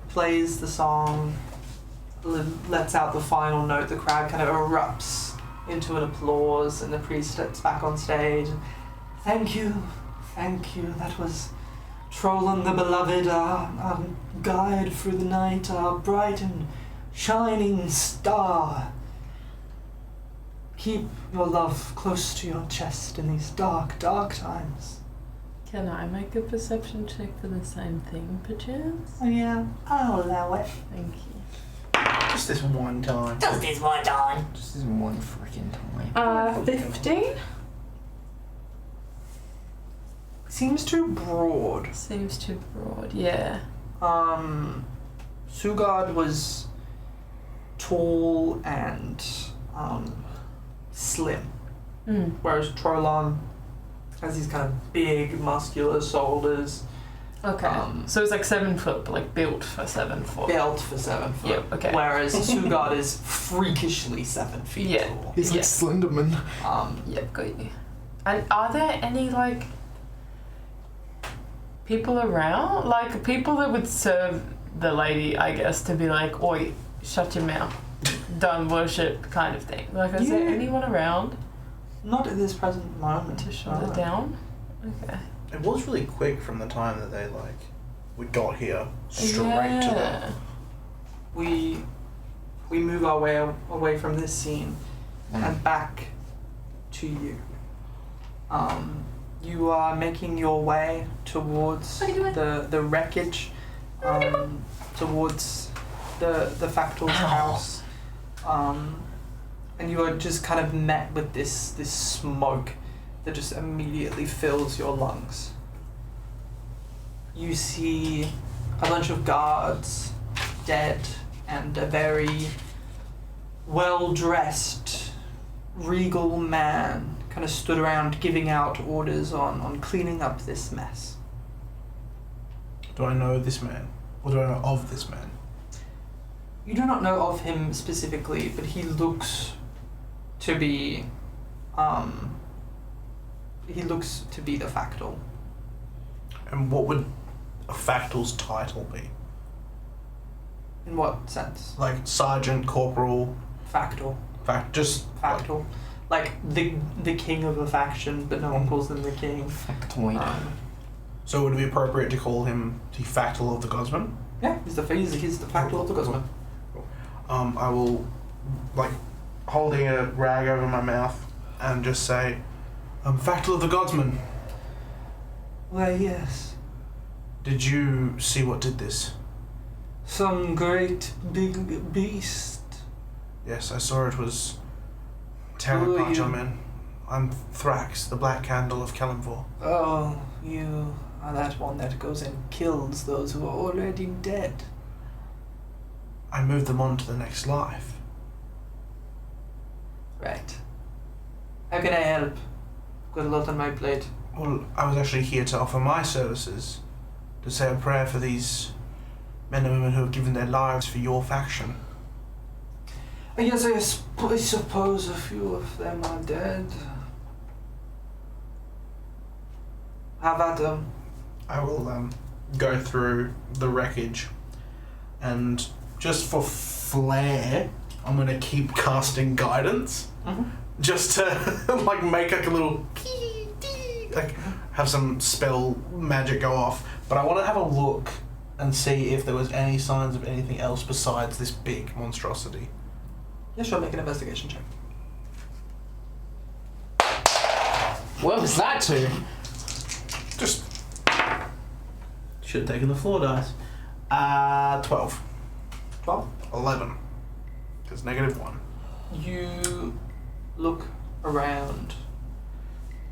Speaker 1: plays the song, lets out the final note, the crowd kind of erupts into an applause, and the priest steps back on stage. Thank you, that was Trolon the Beloved, our guide through the night, our bright and shining star. Keep your love close to your chest in these dark, dark times.
Speaker 3: Can I make a perception check for the same thing, perchance?
Speaker 1: Oh yeah, I'll allow it.
Speaker 3: Thank you.
Speaker 6: Just this one time.
Speaker 8: Just this one time.
Speaker 5: Just this one freaking time.
Speaker 3: 15?
Speaker 1: Seems too broad.
Speaker 3: Seems too broad, yeah.
Speaker 1: Sougad was tall and slim, whereas Trolon has these kind of big, muscular shoulders.
Speaker 3: Okay. So it's like 7 foot, but like built for 7 foot.
Speaker 1: Built for 7 foot.
Speaker 3: Yep, okay.
Speaker 1: Whereas Sougad is freakishly 7 feet
Speaker 3: Yeah.
Speaker 1: tall.
Speaker 5: He's like Slenderman.
Speaker 3: Yep, got you. And are there any like people around? Like people that would serve the lady, I guess, to be like, oi, shut your mouth. Don't worship kind of thing. Like, is there anyone around
Speaker 1: Not at this present moment.
Speaker 3: to shut it down? Okay.
Speaker 6: It was really quick from the time that we got here straight to
Speaker 3: Yeah.
Speaker 1: We move our way away from this scene and back to you. You are making your way towards the wreckage, towards the Factal's house, and you are just kind of met with this smoke that just immediately fills your lungs. You see a bunch of guards dead, and a very well-dressed, regal man kind of stood around giving out orders on cleaning up this mess.
Speaker 2: Do I know this man? Or do I know of this man?
Speaker 1: You do not know of him specifically, but he looks to be the Factal.
Speaker 2: And what would a Factal's title be?
Speaker 1: In what sense?
Speaker 2: Like sergeant, corporal,
Speaker 1: Factal.
Speaker 2: just
Speaker 1: Factal. Like the king of a faction, but no one calls them the king.
Speaker 5: Factoid.
Speaker 2: So would it be appropriate to call him the Factal of the Godsman?
Speaker 1: Yeah, he's the Factal of the Godsman.
Speaker 2: I will, like, holding a rag over my mouth and just say, Factal of the Godsman.
Speaker 1: Why, yes.
Speaker 2: Did you see what did this?
Speaker 1: Some great big beast.
Speaker 2: Yes, I saw it was tearing apart your men. I'm Thrax, the Black Candle of Kalimvor.
Speaker 1: Oh, you are that one that goes and kills those who are already dead.
Speaker 2: I move them on to the next life.
Speaker 1: Right. How can I help? Got a lot on my plate.
Speaker 2: Well, I was actually here to offer my services, to say a prayer for these men and women who have given their lives for your faction.
Speaker 1: Yes, I suppose a few of them are dead. How about them?
Speaker 2: I will go through the wreckage, and just for flair, I'm gonna keep casting guidance, just to like make like a little like have some spell magic go off. But I want to have a look and see if there was any signs of anything else besides this big monstrosity.
Speaker 1: Yeah, sure. Make an investigation check.
Speaker 5: What was that to?
Speaker 2: Just should have taken the floor dice. 12.
Speaker 1: 12.
Speaker 2: 11. Because -1.
Speaker 1: You look around,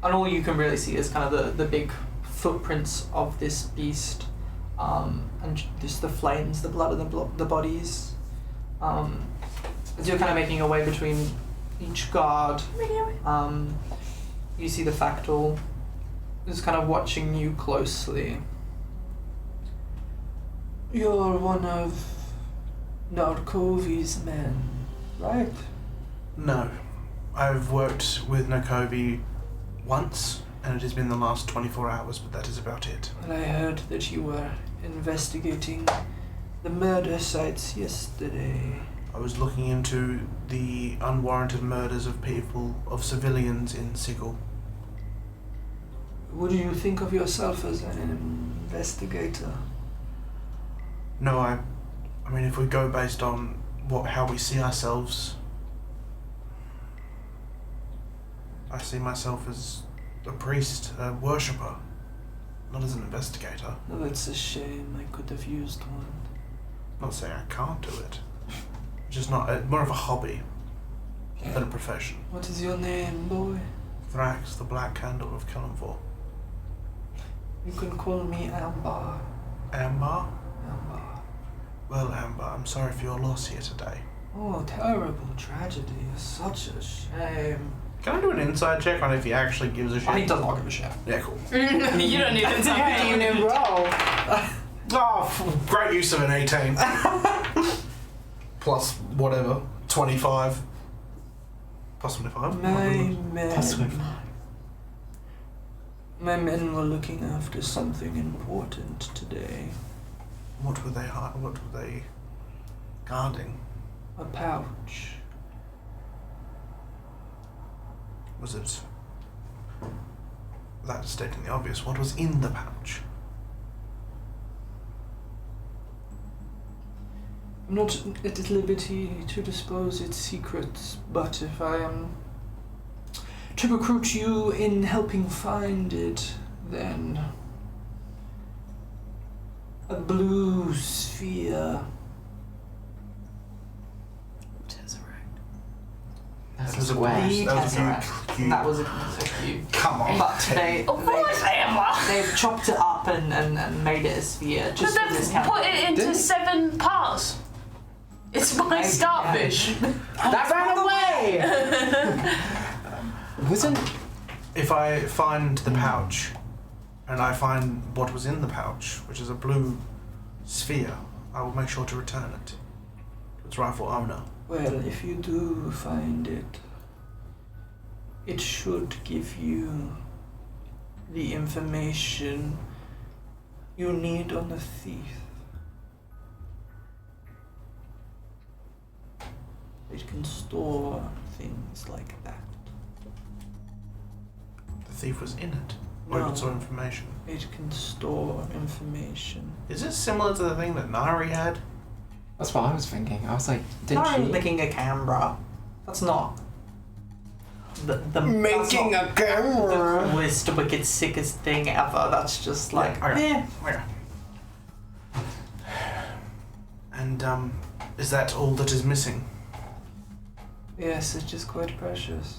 Speaker 1: and all you can really see is kind of the big footprints of this beast, and just the flames, the blood of the bodies. As you're kind of making your way between each guard, you see the Factal is kind of watching you closely. You're one of Narkovi's men, right?
Speaker 2: No. I've worked with Nakovi once, and it has been the last 24 hours, but that is about it.
Speaker 1: And I heard that you were investigating the murder sites yesterday.
Speaker 2: I was looking into the unwarranted murders of people, of civilians in Sigil.
Speaker 1: Would you think of yourself as an investigator?
Speaker 2: No, I mean, if we go based on how we see ourselves, I see myself as a priest, a worshipper, not as an investigator.
Speaker 1: No, that's a shame. I could have used one.
Speaker 2: Not saying I can't do it. Just not more of a hobby than a profession.
Speaker 1: What is your name, boy?
Speaker 2: Thrax, the Black Candle of Kalimvor.
Speaker 1: You can call me Ambar.
Speaker 2: Amber?
Speaker 1: Ambar.
Speaker 2: Well, Amber, I'm sorry for your loss here today.
Speaker 1: Oh, terrible tragedy. Such a shame.
Speaker 2: Can I do an inside check on if he actually gives a shit?
Speaker 1: He does not give a shit.
Speaker 2: Yeah, cool.
Speaker 3: You don't need to tell me.
Speaker 5: You roll.
Speaker 2: Oh, great use of an 18. Plus whatever, 25. Plus 25.
Speaker 1: My men were looking after something important today.
Speaker 2: What were they guarding?
Speaker 1: A pouch.
Speaker 2: Was it... Without stating the obvious, what was in the pouch?
Speaker 1: I'm not at liberty to disclose its secrets, but if I am to recruit you in helping find it, then a blue sphere.
Speaker 5: That's
Speaker 2: That was a
Speaker 5: square.
Speaker 2: blue- that was a cube.
Speaker 1: That was a cube.
Speaker 2: Come on.
Speaker 1: But they've chopped it up and made it a sphere.
Speaker 3: But
Speaker 1: Just for this
Speaker 3: they've put
Speaker 1: campaign.
Speaker 3: it into 7 parts. It's my starfish.
Speaker 5: That ran away! Wasn't...
Speaker 2: If I find the pouch, and I find what was in the pouch, which is a blue sphere, I will make sure to return it to its rightful owner.
Speaker 1: Well, if you do find it, it should give you the information you need on the thief. It can store things like that.
Speaker 2: The thief was in it. Or
Speaker 1: No.
Speaker 2: it saw information.
Speaker 1: It can store information.
Speaker 2: Is this similar to the thing that Nari had?
Speaker 5: That's what I was thinking. I was like, did
Speaker 1: Not
Speaker 5: she...
Speaker 1: making a camera. That's not the
Speaker 5: Making a camera!
Speaker 1: the coolest, wicked, sickest thing ever. That's just like,
Speaker 2: Yeah, okay. And is that all that is missing?
Speaker 1: Yes, it's just quite precious.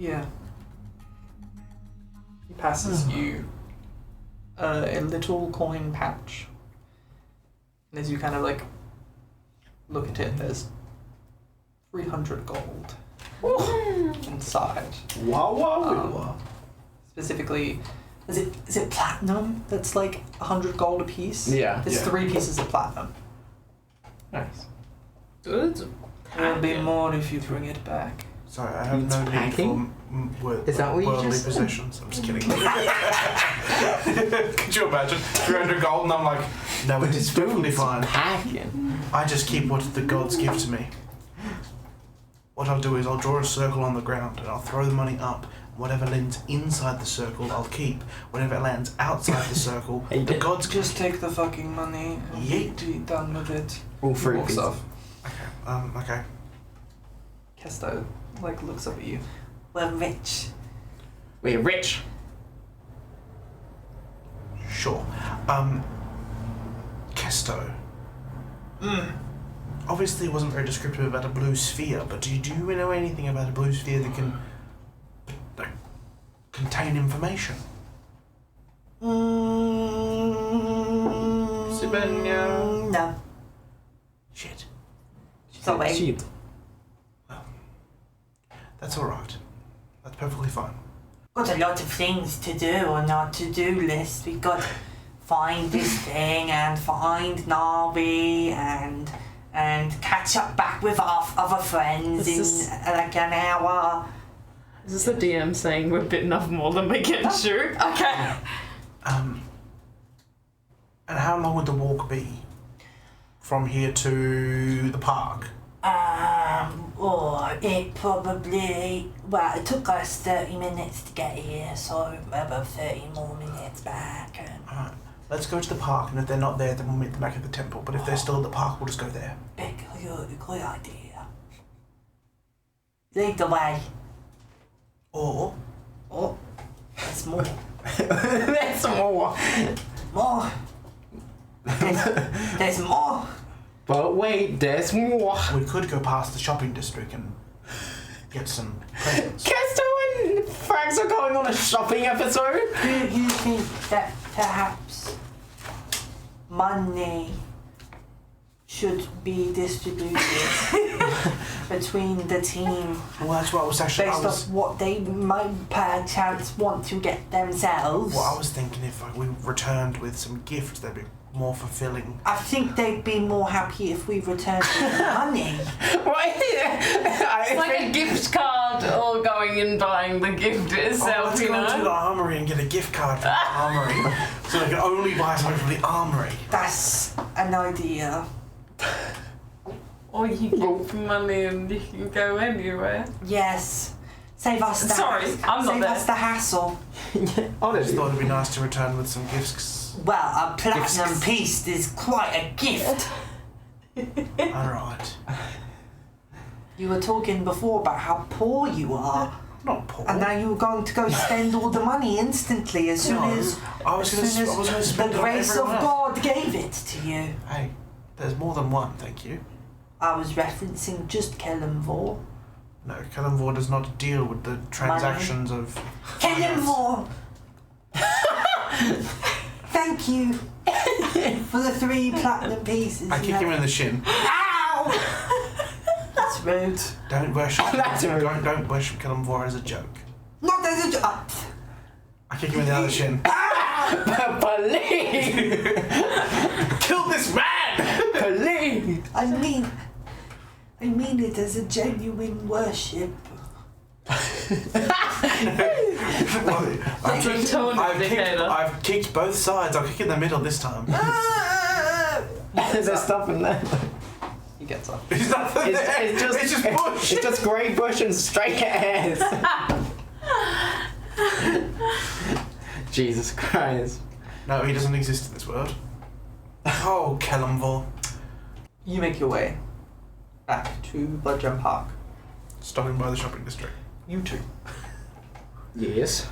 Speaker 1: Yeah. He passes you a little coin pouch. And as you kind of like look at it, there's 300 gold inside.
Speaker 6: Wow.
Speaker 1: Specifically, is it platinum that's like 100 gold a piece?
Speaker 5: Yeah.
Speaker 1: It's
Speaker 6: Yeah.
Speaker 1: 3 pieces of platinum.
Speaker 5: Nice.
Speaker 3: Good.
Speaker 1: There'll be more if you bring it back.
Speaker 2: Sorry, I have
Speaker 5: It's
Speaker 2: no need
Speaker 5: packing?
Speaker 2: for
Speaker 5: Is that what you
Speaker 2: worldly
Speaker 5: just said?
Speaker 2: possessions. I'm just kidding. Could you imagine 300 gold and I'm like, no, it is perfectly fine.
Speaker 5: Packing.
Speaker 2: I just keep what the gods give to me. What I'll do is I'll draw a circle on the ground and I'll throw the money up. Whatever lands inside the circle, I'll keep. Whatever lands outside the circle, the gods can
Speaker 1: Just take the fucking money and
Speaker 2: Yeet.
Speaker 1: be done with it.
Speaker 5: All three
Speaker 1: Walks
Speaker 5: pieces.
Speaker 1: off.
Speaker 2: Okay.
Speaker 1: Kesto like looks up at you. We're rich.
Speaker 5: We're rich.
Speaker 2: Sure. Kesto. Obviously it wasn't very descriptive about a blue sphere, but do you know anything about a blue sphere that can contain information?
Speaker 1: No.
Speaker 2: Shit.
Speaker 1: Sorry.
Speaker 5: Cheap.
Speaker 2: That's alright. That's perfectly fine.
Speaker 8: Got a lot of things to do on our to-do list. We've got to find this thing and find Navi and catch up back with our other friends
Speaker 3: This
Speaker 8: in like an hour.
Speaker 3: Is this the DM saying we're bitten off more than we can chew? Okay.
Speaker 2: And how long would the walk be from here to the park?
Speaker 8: It took us 30 minutes to get here, so about 30 more minutes back.
Speaker 2: Alright, let's go to the park, and if they're not there, then we'll meet them back at the temple. But if they're still at the park, we'll just go there.
Speaker 8: Good idea. Lead the way.
Speaker 2: Or,
Speaker 8: Oh, there's more.
Speaker 5: There's more.
Speaker 8: More. There's more.
Speaker 5: But wait, there's more.
Speaker 2: we could go past the shopping district and get some presents.
Speaker 5: Kesto and Frags are going on a shopping episode.
Speaker 8: Do you think that perhaps money should be distributed between the team
Speaker 2: Well, that's what I was actually.
Speaker 8: based off what they might perchance want to get themselves?
Speaker 2: Well, I was thinking if we returned with some gifts, they'd be more fulfilling.
Speaker 8: I think they'd be more happy if we returned with money.
Speaker 5: Wait.
Speaker 3: It's like a gift card or going and buying the gift itself,
Speaker 2: Let's
Speaker 3: you
Speaker 2: go to the
Speaker 3: know?
Speaker 2: armory and get a gift card from the armory, so they can only buy something from the armory.
Speaker 8: That's an idea.
Speaker 3: Or you give money and you can go anywhere.
Speaker 8: Yes. Save us the
Speaker 3: Sorry, I'm not
Speaker 8: Save
Speaker 3: there.
Speaker 8: us the hassle.
Speaker 2: I just thought it'd be nice to return with some gifts.
Speaker 8: Well, a platinum
Speaker 2: Gifts.
Speaker 8: piece is quite a gift.
Speaker 2: Alright.
Speaker 8: You were talking before about how poor you are,
Speaker 2: Not poor.
Speaker 8: and now you were going to go spend all the money instantly as soon
Speaker 2: No,
Speaker 8: as,
Speaker 2: I was gonna
Speaker 8: the
Speaker 2: spend it on
Speaker 8: grace of
Speaker 2: everyone else.
Speaker 8: God gave it to you.
Speaker 2: Hey, there's more than one, thank you.
Speaker 8: I was referencing just Kellenvor.
Speaker 2: No, Kellenvor does not deal with the transactions of.
Speaker 8: Kellenvor! Thank you for the 3 platinum pieces.
Speaker 2: I kick him in the shin.
Speaker 8: Ow! That's rude.
Speaker 2: Don't worship.
Speaker 5: That's rude.
Speaker 2: Don't worship Kellenvor as a joke.
Speaker 8: Not as a
Speaker 2: I kick him in the other shin.
Speaker 5: Believe.
Speaker 2: Kill this man!
Speaker 5: Believe.
Speaker 8: I mean it as a genuine worship.
Speaker 3: That's a tone indicator.
Speaker 2: I've kicked both sides. I'll kick in the middle this time.
Speaker 5: There's stuff in there.
Speaker 1: He gets up.
Speaker 2: It's nothing there.
Speaker 5: It's just
Speaker 2: bush.
Speaker 5: It's just grey bush and straight hairs. Jesus Christ.
Speaker 2: No, he doesn't exist in this world. Oh, Kellenvor.
Speaker 1: You make your way back to Bloodgem Park.
Speaker 2: Stopping by the shopping district.
Speaker 1: You two.
Speaker 5: Yes.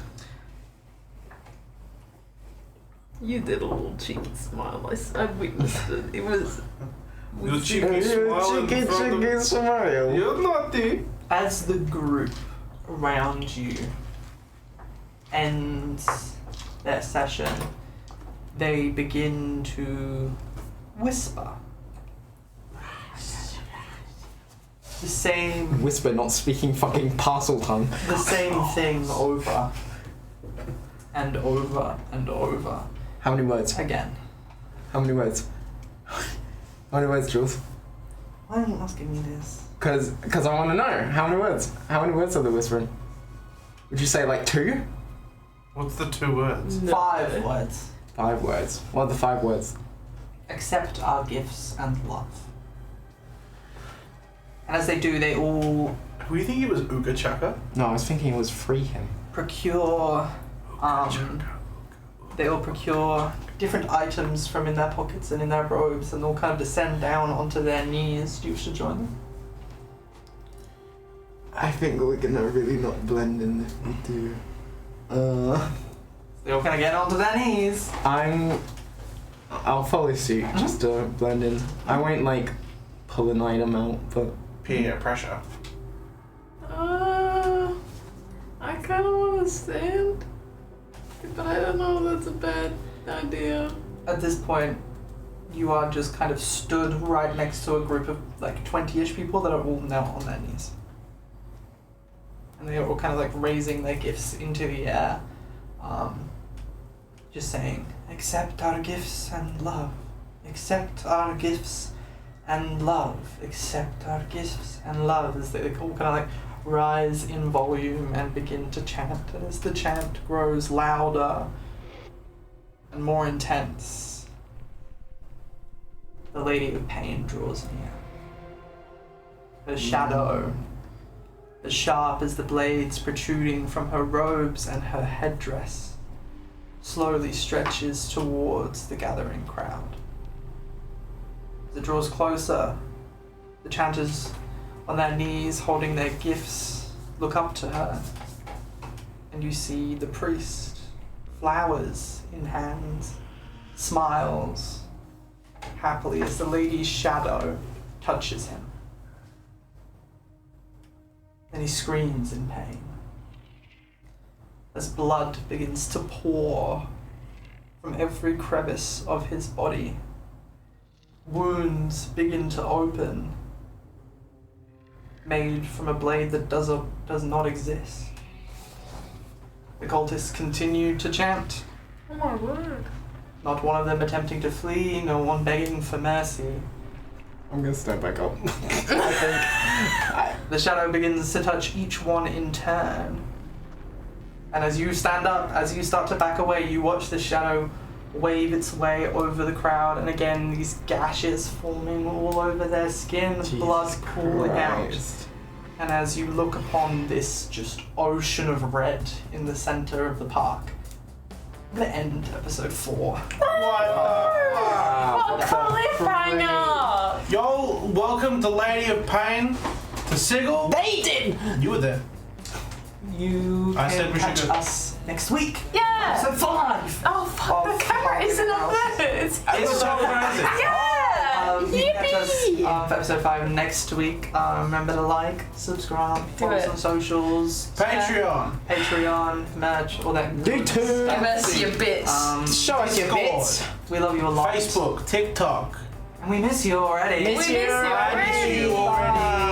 Speaker 3: You did a little cheeky smile. I witnessed it. It was.
Speaker 2: You cheeky smile in front of-
Speaker 5: smile.
Speaker 2: You're naughty.
Speaker 1: As the group around you ends their session, they begin to whisper. The same
Speaker 5: Whisper, not speaking fucking parcel tongue.
Speaker 1: the same thing over and over and over
Speaker 5: How many words?
Speaker 1: again.
Speaker 5: How many words? How many words, Jules?
Speaker 1: Why are you asking me this?
Speaker 5: Cause I want to know. How many words? How many words are they whispering? Would you say like 2?
Speaker 2: What's the 2 words?
Speaker 3: No.
Speaker 1: 5 words.
Speaker 5: 5 words. What are the 5 words?
Speaker 1: Accept our gifts and love. And as they do, they all
Speaker 2: Who do you think it was Uga Chaka?
Speaker 5: No, I was thinking it was free him.
Speaker 1: procure they all procure different items from in their pockets and in their robes, and all kind of descend down onto their knees. Do you wish to join them?
Speaker 5: I think we're gonna really not blend in if we do.
Speaker 1: They all kind of get onto their knees.
Speaker 5: I'll follow suit just to blend in. I won't like pull an item out, but
Speaker 2: Peer pressure.
Speaker 3: I kind of want to stand, but I don't know if that's a bad idea.
Speaker 1: At this point, you are just kind of stood right next to a group of like 20-ish people that are all now on their knees. And they are all kind of like raising their gifts into the air. Just saying, accept our gifts and love. Accept our gifts and love. Accept our gifts and love. As they all kind of like rise in volume and begin to chant. And as the chant grows louder and more intense, the Lady of Pain draws near. Her shadow, as sharp as the blades protruding from her robes and her headdress, slowly stretches towards the gathering crowd. As it draws closer, the chanters on their knees holding their gifts look up to her, and you see the priest, flowers in hands, smiles happily as the lady's shadow touches him. Then he screams in pain as blood begins to pour from every crevice of his body. Wounds begin to open, made from a blade that does not exist. The cultists continue to chant,
Speaker 3: Oh my word.
Speaker 1: not one of them attempting to flee, no one begging for mercy.
Speaker 5: I'm gonna stand back up.
Speaker 1: The shadow begins to touch each one in turn. And as you stand up, as you start to back away, you watch the shadow wave its way over the crowd, and again these gashes forming all over their skin, blood pooling out. And as you look upon this just ocean of red in the center of the park, I'm gonna end episode 4.
Speaker 3: What a cliffhanger!
Speaker 2: Yo, welcome to Lady of Pain, to Sigil.
Speaker 5: They did!
Speaker 2: You were there.
Speaker 1: You
Speaker 2: I said
Speaker 1: can
Speaker 2: we should
Speaker 1: catch
Speaker 2: go-
Speaker 1: us next week.
Speaker 3: Yeah!
Speaker 1: Episode 5.
Speaker 3: Oh fuck, the camera isn't on there! It's
Speaker 2: It's so crazy.
Speaker 3: yeah!
Speaker 1: You can catch us
Speaker 3: Yippee!
Speaker 1: for episode 5 next week. Remember to like, subscribe, follow us
Speaker 3: it.
Speaker 1: on socials,
Speaker 2: Patreon.
Speaker 1: Patreon, merch, all that.
Speaker 5: Do too.
Speaker 3: Give us your bits.
Speaker 5: Show us your
Speaker 2: Discord.
Speaker 5: bits.
Speaker 1: We love you a lot.
Speaker 2: Facebook, TikTok.
Speaker 1: And we miss you already.
Speaker 5: Miss
Speaker 3: We miss you
Speaker 2: I miss
Speaker 3: already.
Speaker 2: you already.